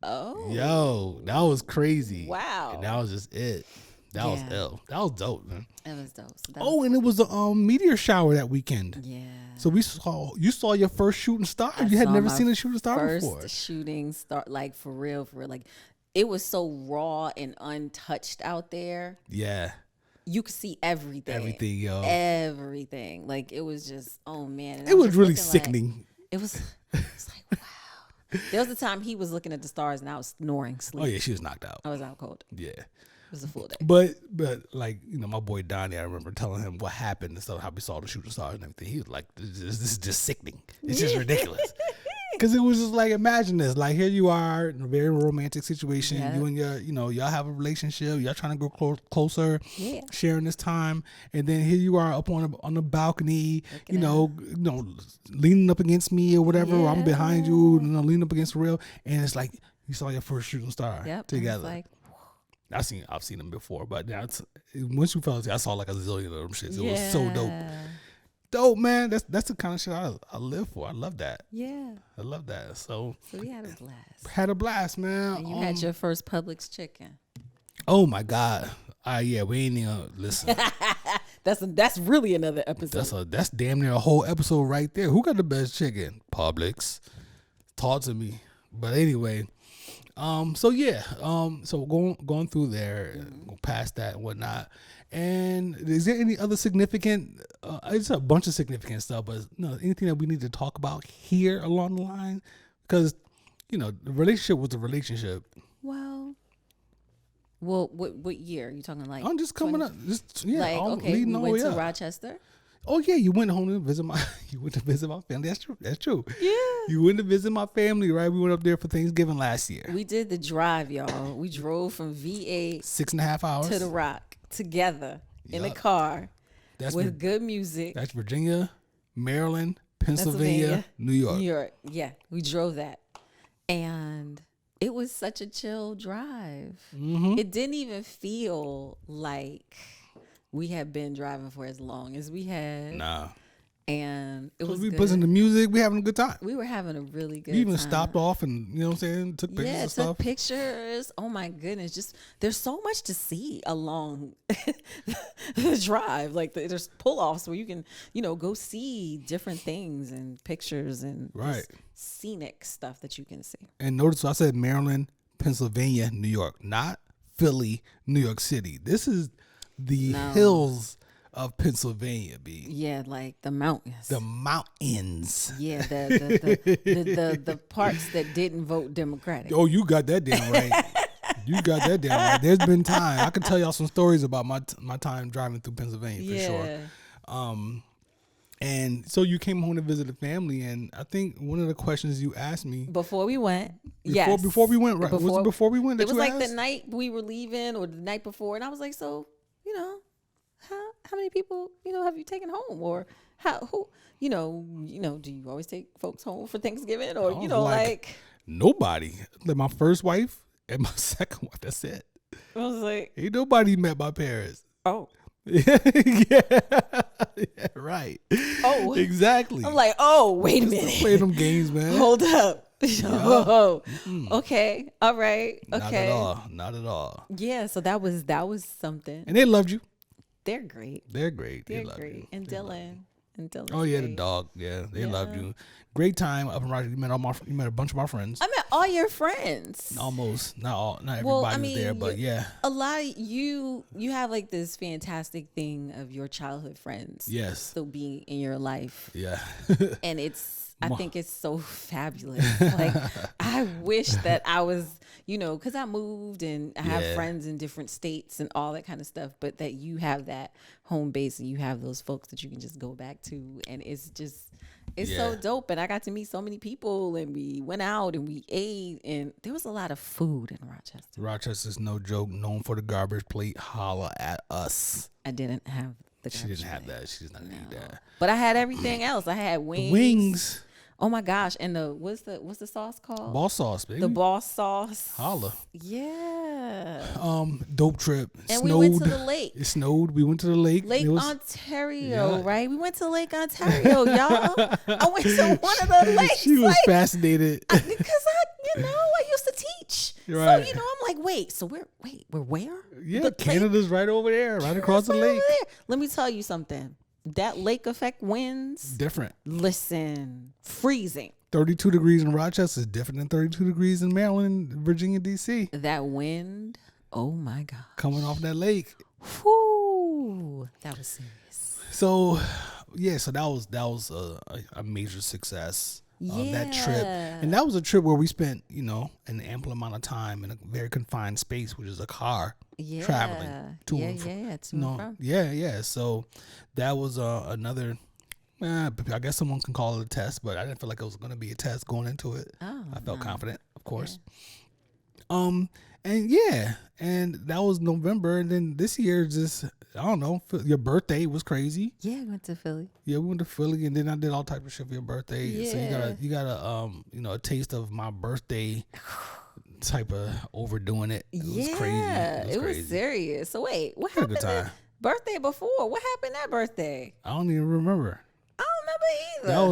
oh, yo, that was crazy. Wow, and that was just it. That was ill. That was dope, man. It was dope. And it was a meteor shower that weekend. Yeah. So you saw your first shooting star. You had never seen a shooting star before. First shooting star, like for real. Like it was so raw and untouched out there. Yeah. you could see everything. Everything, yo. Everything. Like, it was just, oh, man. And it was really sickening. It was like, wow. There was a time he was looking at the stars and I was snoring, sleep. Oh, yeah, she was knocked out. I was out cold. Yeah. It was a full day. But like, you know, my boy Donnie, I remember telling him what happened and stuff, how we saw the shooting stars and everything. He was like, this is just sickening. It's just ridiculous. Because it was just like, imagine this. Like, here you are in a very romantic situation. Yeah. You and your, you know, y'all have a relationship. Y'all trying to go closer, sharing this time. And then here you are up on the balcony, you know, leaning up against me or whatever. Or I'm behind you, leaning up against the rail. And it's like, you saw your first shooting star together. Like, I've seen them before, but now once you fell asleep, I saw like a zillion of them shits. It was so dope, man. That's the kind of shit I live for. I love that. Yeah, I love that. So we had a blast. Had a blast, man. And you had your first Publix chicken. Oh my God. Yeah, we ain't even listen. That's really another episode. That's damn near a whole episode right there. Who got the best chicken? Publix. Talk to me. But anyway. So going through there, past that and whatnot. And is there any other significant? It's a bunch of significant stuff, but anything that we need to talk about here along the line, because the relationship was a relationship. Well, what year are you talking? Like I'm just coming 20? Up. Just like okay, we went to Rochester. Oh yeah, you went home to visit my. You went to visit my family. That's true. That's true. Yeah. You went to visit my family, right? We went up there for Thanksgiving last year. We did the drive, y'all. We drove from VA 6.5 hours to the Rock together in a car with good music. That's Virginia, Maryland, Pennsylvania, New York. New York. Yeah, we drove that, and it was such a chill drive. Mm-hmm. It didn't even feel like we had been driving for as long as we had. Nah. And it was we listening to music, we having a good time. We were having a really good time. We even stopped off and, you know what I'm saying, took pictures and stuff. Yeah, took pictures. Oh my goodness. Just, there's so much to see along the drive. Like there's pull-offs where you can, go see different things and pictures and scenic stuff that you can see. And notice I said Maryland, Pennsylvania, New York, not Philly, New York City. This is the hills of Pennsylvania, B. Yeah, like the mountains. The mountains. Yeah, the parts that didn't vote Democratic. Oh, you got that damn right. You got that damn right. There's been time. I can tell y'all some stories about my time driving through Pennsylvania for sure. And so you came home to visit the family, and I think one of the questions you asked me before we went, before we went, right? Was it before we went that it was you like asked? The night we were leaving or the night before, and I was like, so how many people have you taken home, or who do you always take folks home for Thanksgiving, or like nobody, like my first wife and my second wife. That's it. I was like, ain't nobody met my parents. Oh. Yeah, right. Oh, exactly. I'm like, oh, wait a minute. Play them games, man. Hold up. Oh, okay. All right. Okay. Not at all. Yeah. So that was something. And they loved you. They're great. They're great. They're they love great. You. And Dylan. Oh yeah, the dog. Yeah, they loved you. Great time up in Rochester. You met a bunch of my friends. I met all your friends. Almost, not everybody was there, but yeah. A lot of you have like this fantastic thing of your childhood friends. Yes. Still being in your life. Yeah. And I think it's so fabulous. Like I wish that I was, because I moved and I have friends in different states and all that kind of stuff, but that you have that home base and you have those folks that you can just go back to, and it's so dope. And I got to meet so many people, and we went out and we ate, and there was a lot of food in Rochester. Rochester's no joke, known for the garbage plate. Holla at us. I didn't have the garbage She didn't have plate. that. She doesn't need that. But I had everything else. I had wings. Wings. Oh my gosh! And what's the sauce called? Boss sauce, baby. The boss sauce. Holla. Yeah. Dope trip. And we went to the lake. It snowed. We went to the lake. Lake Ontario, right? We went to Lake Ontario, y'all. I went to one of the lakes. She was fascinated because I used to teach. Right. So I'm like, wait. So we're where? Yeah, Canada's right over there, right across the lake. Let me tell you something. That lake effect winds. Different. Listen, freezing. 32 degrees in Rochester is different than 32 degrees in Maryland, Virginia, D.C. That wind, oh my God. Coming off that lake. Whoo. Ooh, that was serious. So, yeah, so that was a major success. That trip, and that was a trip where we spent, an ample amount of time in a very confined space, which is a car, traveling to and from. Yeah. So that was another. I guess someone can call it a test, but I didn't feel like it was going to be a test going into it. I felt confident, of course. Yeah. And that was November, and then this year just. I don't know. Your birthday was crazy. Yeah, we went to Philly. Yeah, we went to Philly, and then I did all types of shit for your birthday. Yeah. So you got a taste of my birthday type of overdoing it. It was crazy. It was serious. So wait, what happened? Birthday before? What happened that birthday? I don't even remember. I don't remember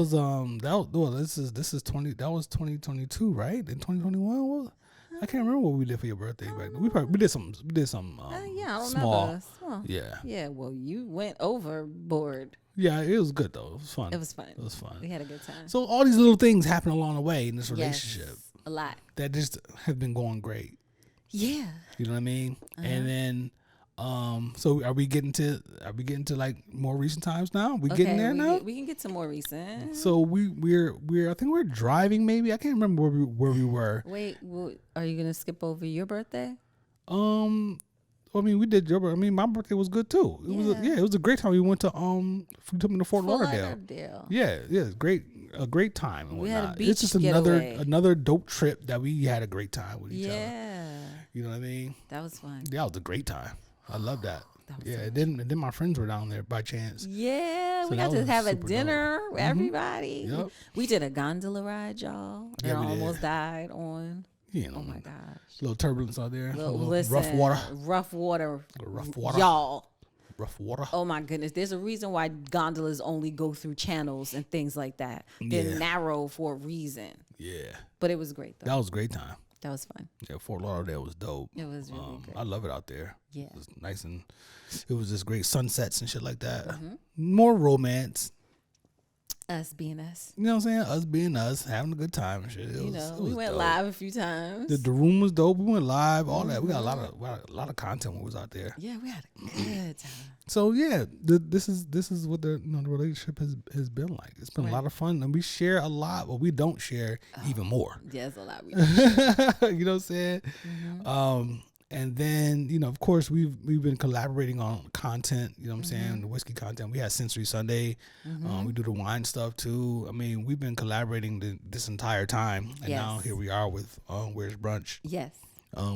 either. This is 20. That was 2022, right? In 2021. I can't remember what we did for your birthday, but we did some I don't small. Remember. Small. Yeah. Yeah. Well, you went overboard. Yeah, it was good though. It was fun. It was fun. We had a good time. So all these little things happen along the way in this relationship. A lot. That just have been going great. Yeah. You know what I mean? And then so are we getting to like more recent times now? We getting there now? We can get to more recent. So we're I think we're driving maybe. I can't remember where we were. Wait, are you gonna skip over your birthday? I mean, we did your birthday. I mean, my birthday was good too. It was a great time. We went to we took me to Fort Lauderdale. Yeah, a great time. We had a beach It's just getaway. another dope trip that we had a great time with each other. Yeah. You know what I mean? That was fun. Yeah, it was a great time. I love that. And then my friends were down there by chance. Yeah, so we got to have a dinner with everybody. Yep. We did a gondola ride, y'all. And I almost died on. Oh my gosh. Little turbulence out there. Rough water. Y'all. Rough water. Oh my goodness. There's a reason why gondolas only go through channels and things like that. They're narrow for a reason. Yeah. But it was great though. That was a great time. That was fun. Yeah, Fort Lauderdale was dope. It was really good. I love it out there. Yeah. It was nice, and it was just great sunsets and shit like that. More romance. Us being us. You know what I'm saying? Us being us, having a good time and shit. We went live a few times. The room was dope. We went live, all that. We got a lot of content when we was out there. Yeah, we had a good time. So yeah, this is what the relationship has been like. It's been a lot of fun, and we share a lot, but we don't share even more. Yeah, it's a lot. We don't share. You know what I'm saying? And then, of course, we've been collaborating on content, you know what I'm saying, the whiskey content. We had Sensory Sunday. We do the wine stuff, too. I mean, we've been collaborating this entire time. And now here we are with Where's Brunch? Yes.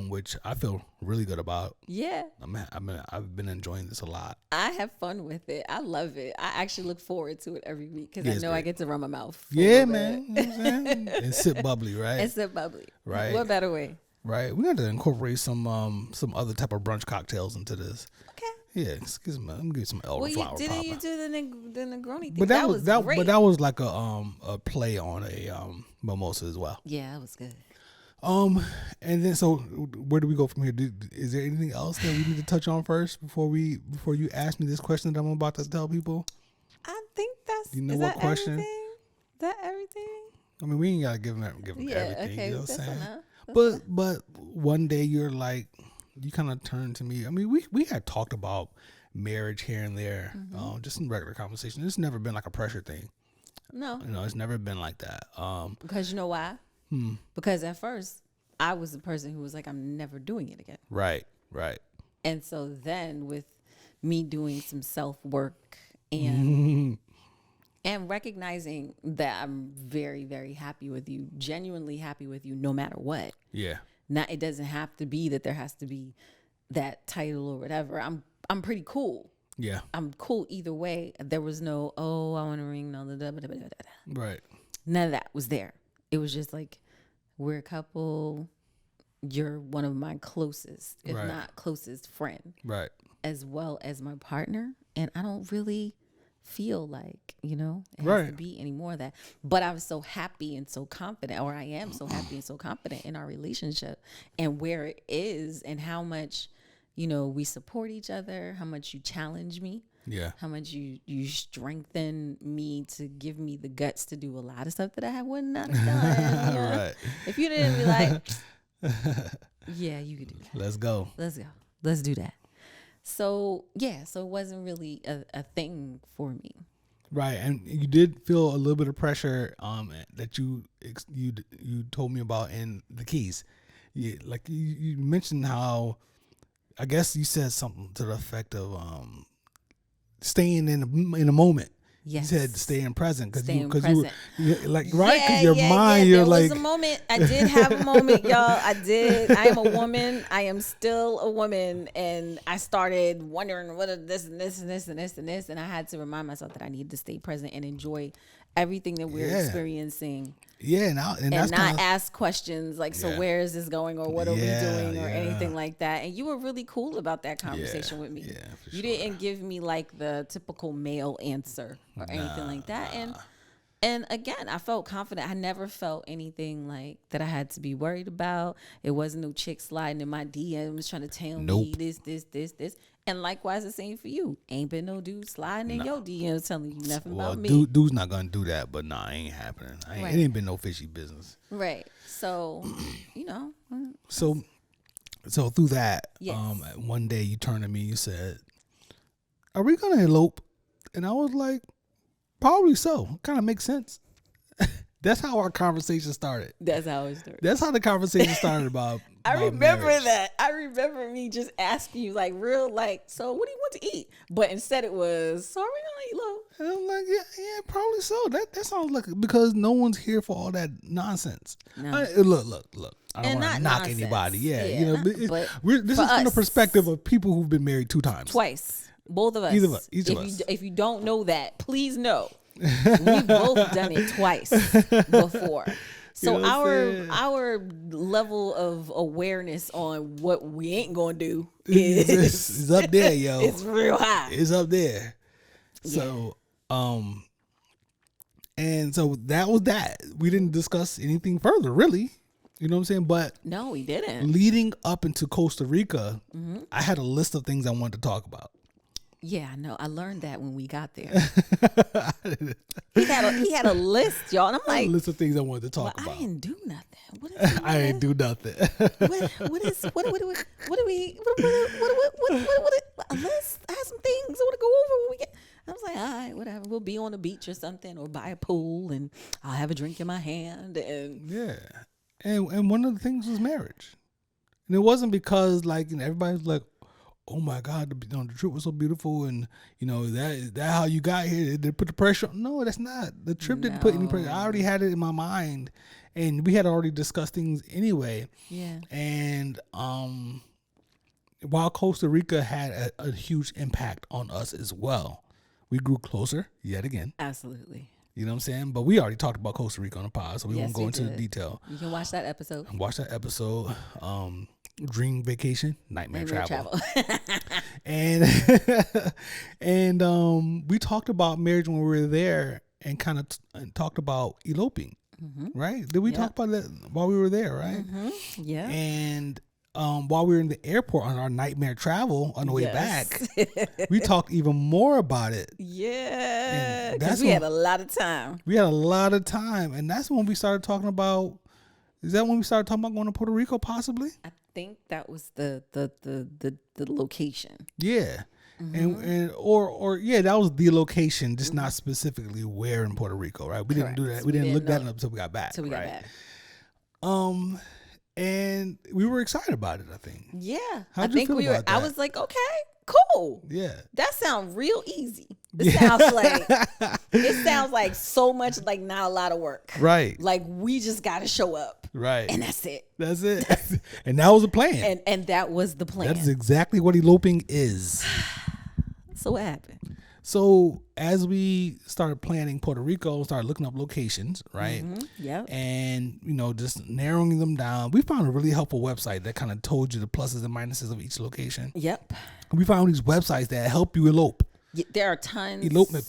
Which I feel really good about. Yeah. I've been enjoying this a lot. I have fun with it. I love it. I actually look forward to it every week because I know I get to run my mouth. Yeah, man. You know what I'm saying? And sip bubbly, right? And sip bubbly. Right. What better way? Right, we got to incorporate some other type of brunch cocktails into this. Okay. Yeah, excuse me. I'm gonna get some elderflower. Didn't you do the Negroni thing? But that was great. But that was like a play on a mimosa as well. Yeah, that was good. And then so where do we go from here? Is there anything else that we need to touch on first before you ask me this question that I'm about to tell people? I think that's. You know what question? Everything? Is that everything? I mean, we ain't gotta give them everything. Okay, you know what I'm saying? enough. But one day you're like, you kind of turned to me. I mean, we had talked about marriage here and there, just in regular conversation. It's never been like a pressure thing. No, it's never been like that. Because you know why? Because at first I was the person who was like, I'm never doing it again. Right. And so then with me doing some self work and recognizing that I'm very, very happy with you, genuinely happy with you, no matter what. Yeah. Now it doesn't have to be that there has to be that title or whatever. I'm pretty cool. Yeah. I'm cool either way. There was no, I want a ring, no, Right. None of that was there. It was just like, we're a couple. You're one of my closest, if not closest friend. Right. As well as my partner. And I don't really feel like, it has to be any more of that. But I was so happy and so confident, or I am so happy and so confident in our relationship and where it is and how much, we support each other, how much you challenge me. Yeah. How much you strengthen me to give me the guts to do a lot of stuff that I would not have done. Right. If you didn't be like, yeah, you could do that. Let's go. Let's do that. So yeah, so it wasn't really a thing for me. Right, and you did feel a little bit of pressure that you told me about in the Keys. Like you mentioned how, I guess you said something to the effect of staying in a moment. Yes. You said staying present because you present. were like, right, because your mind, you're there like, was a moment. I did have a moment, y'all. I did. I am a woman. I am still a woman, and I started wondering what are this and this and this and this and this, and I had to remind myself that I need to stay present and enjoy everything that we're experiencing. Yeah, and that's not ask questions like, so where is this going, or what are we doing, or anything like that. And you were really cool about that conversation with me. Yeah, you didn't give me like the typical male answer or anything like that. And again, I felt confident. I never felt anything like that I had to be worried about. It wasn't no chick sliding in my DMs trying to tell me this. And likewise, the same for you. Ain't been no dude sliding in your DMs telling you nothing about me. Dude's not gonna do that, but nah, it ain't happening. It ain't been no fishy business. Right. So, So through that, one day you turned to me, you said, "Are we gonna elope?" And I was like, "Probably so. Kind of makes sense." That's how our conversation started. That's how it started. That's how the conversation started about I remember marriage. that. I remember me just asking you like so what do you want to eat? But instead it was, so are we gonna eat low? And I'm like, yeah, probably so. That sounds like, because no one's here for all that nonsense. No. Look. I don't And want to knock anybody. but this is from the perspective of people who've been married 2 times. Twice. Both of us. Each of us. If you don't know that, please know. We've both done it twice before. So our level of awareness on what we ain't gonna do is up there, yo. It's real high. It's up there. So and so that was that. We didn't discuss anything further, really. You know what I'm saying? But no, we didn't. Leading up into Costa Rica, I had a list of things I wanted to talk about. Yeah, I know. I learned that when we got there. he had a list, y'all, and I'm like, a list of things I wanted to talk about. I didn't do nothing. What is I didn't do nothing. what a list? I have some things I want to go over when we get. I was like, all right, whatever. We'll be on the beach or something, or by a pool, and I'll have a drink in my hand, and and one of the things was marriage, and it wasn't because like everybody was like, oh my God, the trip was so beautiful, and that how you got here. They put the pressure on. No, that's not. The trip didn't put any pressure. I already had it in my mind, and we had already discussed things anyway. Yeah. And while Costa Rica had a huge impact on us as well, we grew closer yet again. Absolutely. You know what I'm saying? But we already talked about Costa Rica on the pod, so we won't go into the detail. You can watch that episode. Dream vacation, nightmare travel. and we talked about marriage when we were there, and kind of talked about eloping, right? Did we talk about that while we were there, right? Yeah. And while we were in the airport on our nightmare travel on the way back, we talked even more about it. Yeah, because we had a lot of time. We had a lot of time, and that's when we started talking about. Is that when we started talking about going to Puerto Rico, possibly? I think that was the location. Yeah. And that was the location, just not specifically where in Puerto Rico, right? We didn't do that. We didn't look that up until we got back. And we were excited about it, I think. Yeah. How'd you feel about that? I was like, okay, cool. Yeah. That sounds real easy. It sounds like so much like not a lot of work. Right. Like we just gotta show up. Right. And that's it. That's it. And that was the plan. And that was the plan. That's exactly what eloping is. So what happened? So as we started planning Puerto Rico, started looking up locations, right? Yeah. And, just narrowing them down. We found a really helpful website that kind of told you the pluses and minuses of each location. Yep. We found these websites that help you elope. Yeah, there are tons. Elopement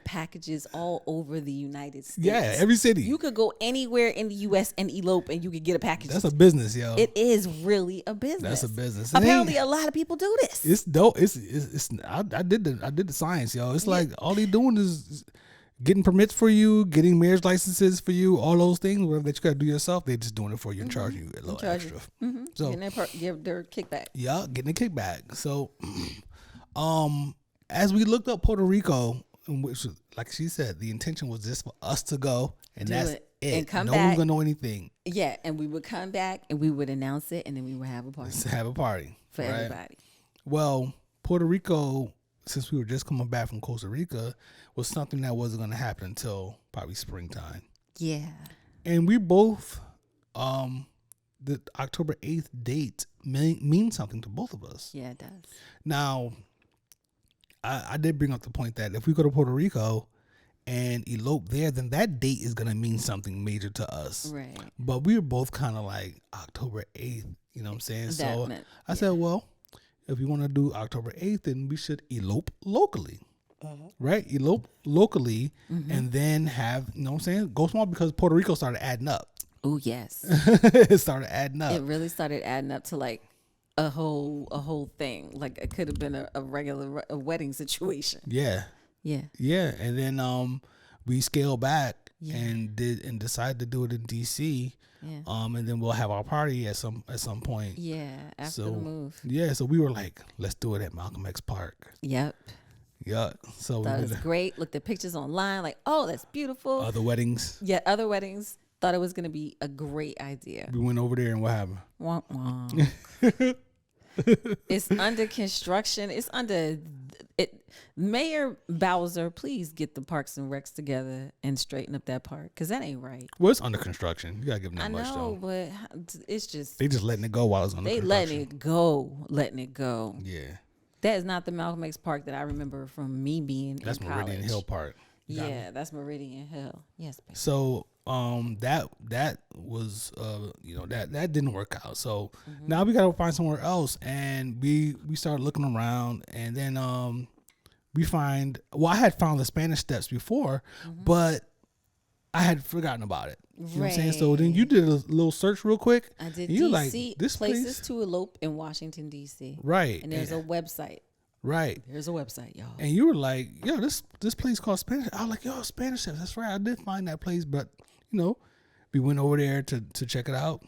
packages all over the United States. Yeah, every city. You could go anywhere in the U.S. and elope, and you could get a package. That's a business, yo. It is really a business. That's a business. Apparently, a lot of people do this. It's dope. It's I did the science, yo. It's like all they doing is getting permits for you, getting marriage licenses for you, all those things, whatever that you got to do yourself, they just doing it for you and charging you a little extra. So give their kickback. Yeah, getting a kickback. So, as we looked up Puerto Rico, which, like she said, the intention was just for us to go, and that's it. And come no back. one's gonna know anything. Yeah, and we would come back and we would announce it, and then we would have a party. Let's have a party for everybody. Well, Puerto Rico, since we were just coming back from Costa Rica, was something that wasn't gonna happen until probably springtime. Yeah. And we both, the October 8th date means something to both of us. Yeah, it does. Now, I did bring up the point that if we go to Puerto Rico and elope there, then that date is going to mean something major to us. Right. But we were both kind of like October 8th, you know what I'm saying? So I said, well, if we want to do October 8th, then we should elope locally. Right? Elope locally and then have, you know what I'm saying? Go small, because Puerto Rico started adding up. Oh, yes. It started adding up. It really started adding up to like a whole thing. Like it could have been a regular wedding situation. Yeah. Yeah. Yeah. And then we scaled back and decided to do it in DC. Yeah. And then we'll have our party at some point. Yeah, after the move. Yeah, so we were like, let's do it at Malcolm X Park. Yep. Yeah. So that was great. Looked at pictures online, like, oh, that's beautiful. Other weddings. Yeah, other weddings. Thought it was gonna be a great idea. We went over there and what happened? Womp womp. It's under construction. It's under it. Mayor Bowser, please get the Parks and Recs together and straighten up that park, because that ain't right. Well, it's under construction. You gotta give them that much, though. But it's just they just letting it go while it's under construction. Letting it go. Yeah. That is not the Malcolm X Park that I remember from me being That's in Meridian college. Hill Park. Yeah, that's Meridian Hill. Yes, baby. So that was that didn't work out. So now we gotta find somewhere else, and we started looking around, and then we find, well, I had found the Spanish Steps before, but I had forgotten about it. You know what I'm saying? So then you did a little search real quick. I did. DC, like, this places to elope in Washington D.C. Right. And there's a website. Right. There's a website, y'all. And you were like, yo, this place called Spanish. I was like, yo, Spanish Steps. That's right. I did find that place, but we went over there to check it out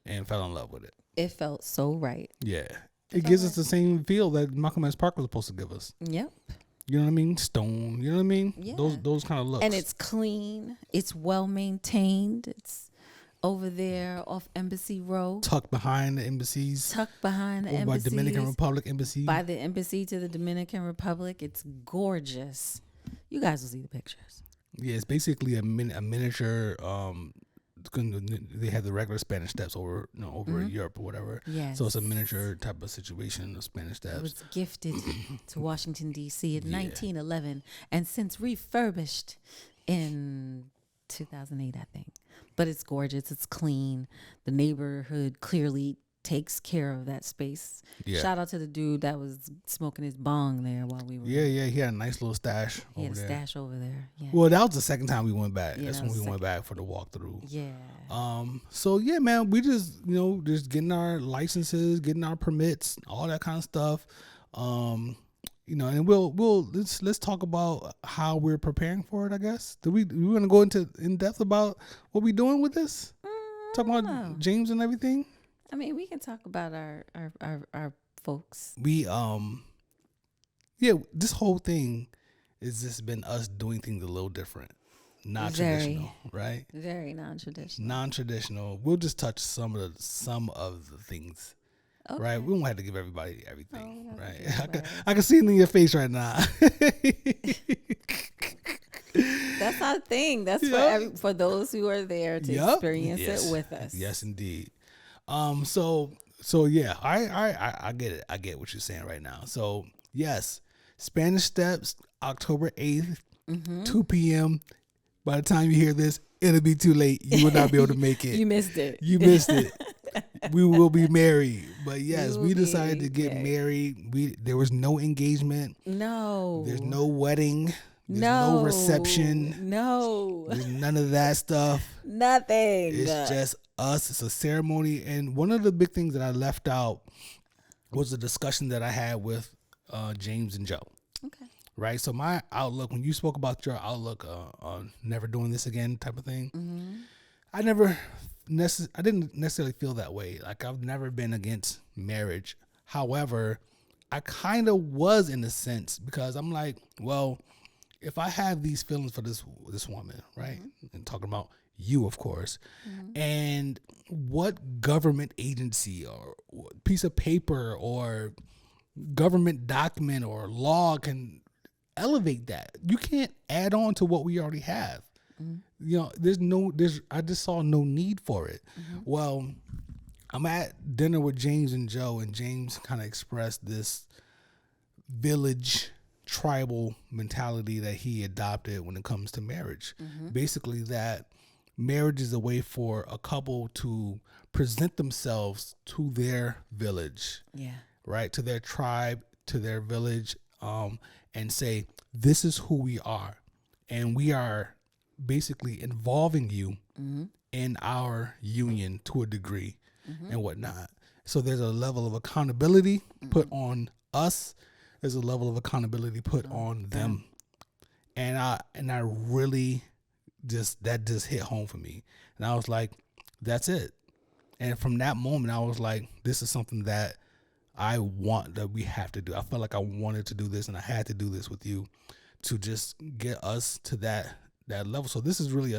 and fell in love with it. It felt so right. Yeah. It gives us the same feel that Malcolm X Park was supposed to give us. Yep. You know what I mean? Stone. You know what I mean? Yeah. Those kind of looks. And it's clean. It's well maintained. It's over there off Embassy Road. Tucked behind the embassies. Tucked behind the embassies. embassy. By Dominican Republic embassy. By the embassy to the Dominican Republic. It's gorgeous. You guys will see the pictures. Yeah, it's basically a miniature. They have the regular Spanish Steps over in Europe or whatever. Yes. So it's a miniature type of situation of Spanish Steps. It was gifted to Washington D.C. in 1911, and since refurbished in 2008, I think. But it's gorgeous. It's clean. The neighborhood clearly takes care of that space. Yeah. Shout out to the dude that was smoking his bong there while we were. Yeah. He had a nice little stash. He had a stash over there. Yeah. Well, that was the second time we went back. Yeah, that's when we went back for the walkthrough. Yeah. So yeah, man, we just just getting our licenses, getting our permits, all that kind of stuff. And we'll let's talk about how we're preparing for it. I guess. We want to go in depth about what we're doing with this? Talk about James and everything. I mean, we can talk about our folks. We this whole thing has just been us doing things a little different, not traditional, right? Very non-traditional. Non-traditional. We'll just touch some of the things, right? We won't have to give everybody everything, right? I can see it in your face right now. That's our thing. That's for those who are there to experience it with us. Yes, indeed. So yeah, I get it. I get what you're saying right now. So yes, Spanish Steps, October 8th, 2 p.m. By the time you hear this, it'll be too late. You will not be able to make it. You missed it. We will be married. But yes, we decided to get married. There was no engagement. No. There's no wedding. There's no reception. No. There's none of that stuff. Nothing. It's just us. It's a ceremony. And one of the big things that I left out was the discussion that I had with James and Joe. Okay. right? So my outlook, when you spoke about your outlook on never doing this again type of thing, I didn't necessarily feel that way. Like, I've never been against marriage. However, I kind of was in a sense, because I'm like, well, if I have these feelings for this woman, right, and talking about you, of course, and what government agency or piece of paper or government document or law can elevate that? You can't add on to what we already have. You know, I just saw no need for it. Well, I'm at dinner with James and Joe, and James kind of expressed this village tribal mentality that he adopted when it comes to marriage. Basically, that marriage is a way for a couple to present themselves to their village, right, to their tribe, to their village, and say, this is who we are, and we are basically involving you in our union to a degree and whatnot. So there's a level of accountability put on us. There's a level of accountability put on them. And I really just hit home for me. And I was like, that's it. And from that moment, I was like, this is something that we have to do. I felt like I wanted to do this, and I had to do this with you to just get us to that level. So this is really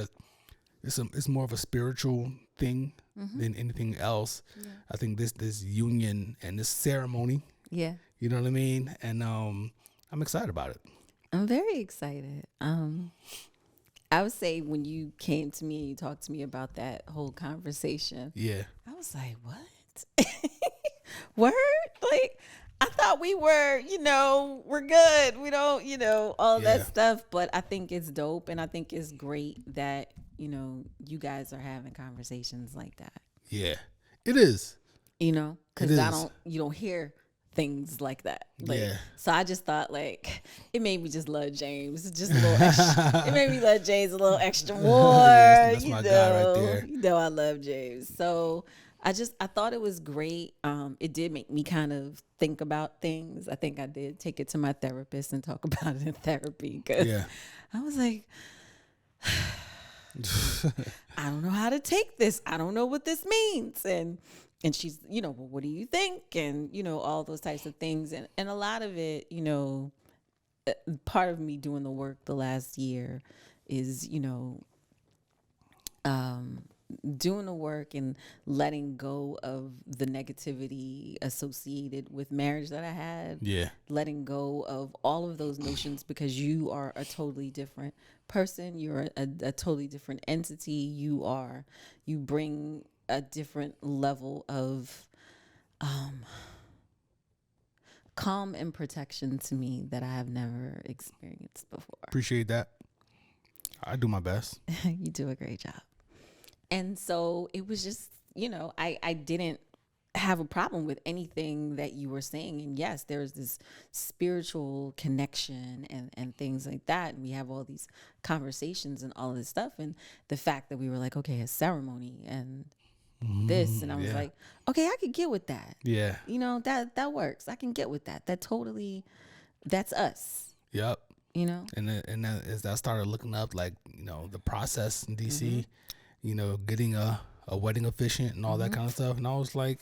it's more of a spiritual thing than anything else. I think this union and this ceremony, you know what I mean? And I'm excited about it. I'm very excited. I would say when you came to me and you talked to me about that whole conversation, I was like, what? Word? Like, I thought we were, we're good. We don't, all that stuff. But I think it's dope, and I think it's great that, you guys are having conversations like that. Yeah, it is. Because you don't hear things like that. So I just thought, like, it made me just love James. Just a little extra. It made me love James a little extra more. That's my guy right there. I love James. So I thought it was great. It did make me kind of think about things. I think I did take it to my therapist and talk about it in therapy, because I was like, I don't know how to take this. I don't know what this means. And she's, well, what do you think? And, all those types of things. And a lot of it, part of me doing the work the last year is, doing the work and letting go of the negativity associated with marriage that I had. Letting go of all of those notions, because you are a totally different person. You're a totally different entity. You bring a different level of calm and protection to me that I have never experienced before. Appreciate that. I do my best. You do a great job. And so it was just, I didn't have a problem with anything that you were saying. And yes, there's this spiritual connection and things like that. And we have all these conversations and all this stuff. And the fact that we were like, okay, a ceremony and this. And I was like, okay, I could get with that. Yeah. That works. I can get with that. That's us. Yep. And as I started looking up, like, the process in DC, getting a wedding officiant and all that kind of stuff. And I was like,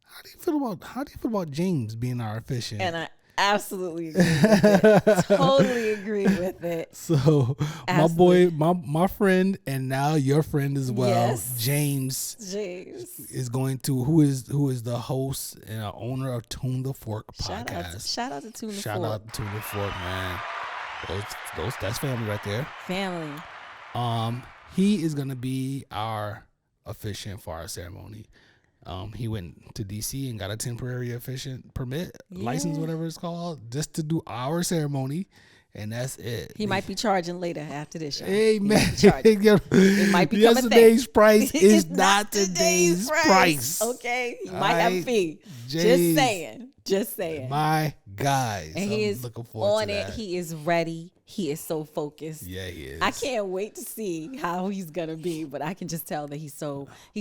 how do you feel about James being our officiant? And I absolutely agree with it. Totally agree with it. So absolutely. my boy, my friend, and now your friend as well, James is going to, who is the host and owner of Tune the Fork podcast. Shout out to Tune the Fork. Shout out to Tune the Fork, man. That's family right there. Family. He is going to be our officiant for our ceremony. He went to DC and got a temporary officiant permit, license, whatever it's called, just to do our ceremony, and that's it. He might be charging later after this, y'all. Hey, man. It might be yesterday's price is not today's price. Okay? He might have a fee. James, Just saying. My guys. And he is looking forward to that. He is ready. He is so focused. Yeah, he is. I can't wait to see how he's going to be, but I can just tell that he's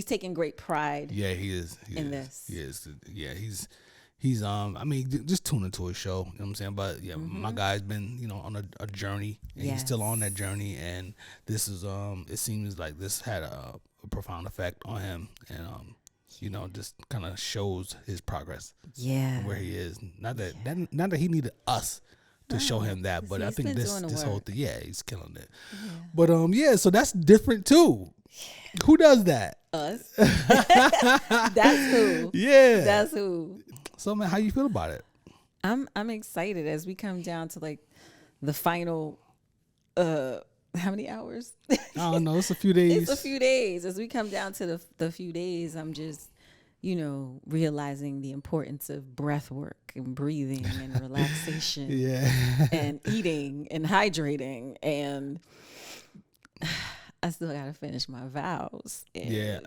taking great pride. Yeah, he is. In this. He is. Yeah, he's I mean, just tune into his show. You know what I'm saying? But yeah, my guy's been on a journey, and he's still on that journey. And this is it seems like this had a profound effect on him, and just kind of shows his progress. Yeah, where he is. Not that he needed us to show him that, but I think this whole thing, he's killing it. Yeah. But so that's different too. Who does that? Us. That's who. Yeah, that's who. So man, how you feel about it? I'm excited as we come down to like the final. How many hours? I don't know. It's a few days. It's a few days. As we come down to the few days, I'm just, realizing the importance of breath work and breathing and relaxation. And eating and hydrating. And I still got to finish my vows. And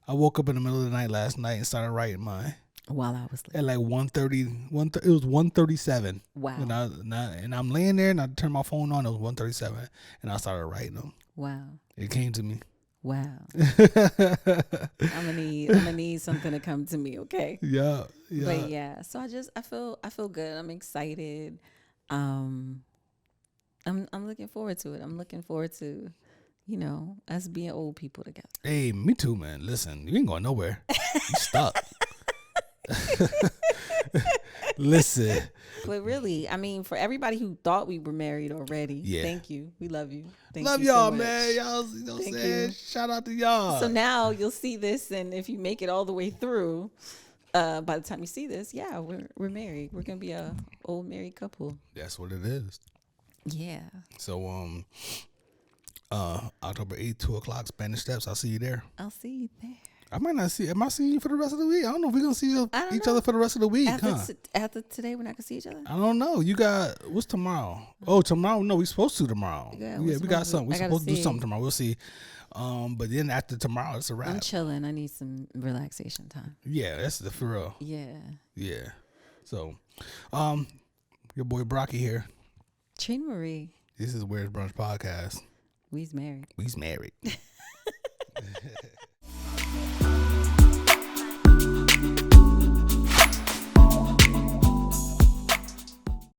I woke up in the middle of the night last night and started writing mine. While I was sleeping. At like 1:30, it was 1:37. Wow. And I'm laying there and I turned my phone on. It was 1:37, and I started writing them. Wow. It came to me. Wow. I'm gonna need something to come to me, okay? Yeah. But yeah, so I feel good. I'm excited. I'm looking forward to it. I'm looking forward to, us being old people together. Hey, me too, man. Listen, you ain't going nowhere. You stuck. Listen. But really, I mean, for everybody who thought we were married already, thank you. We love you. Love you y'all, so man. Y'all, saying? Shout out to y'all. So now you'll see this, and if you make it all the way through, by the time you see this, we're married. We're gonna be a old married couple. That's what it is. Yeah. So October 8th, 2:00, Spanish Steps. I'll see you there. I'll see you there. I might not see. Am I seeing you for the rest of the week? I don't know if we're gonna see each other for the rest of the week. After today, we're not gonna see each other. I don't know. You got what's tomorrow? Oh, tomorrow? No, we supposed to tomorrow. Yeah, we got something. We're supposed to do something tomorrow. We'll see. But then after tomorrow, it's a wrap. I'm chilling. I need some relaxation time. Yeah, that's the for real. Yeah. So, your boy Brocky here. Trina Marie. This is Where's Brunch Podcast. We's married. We's married.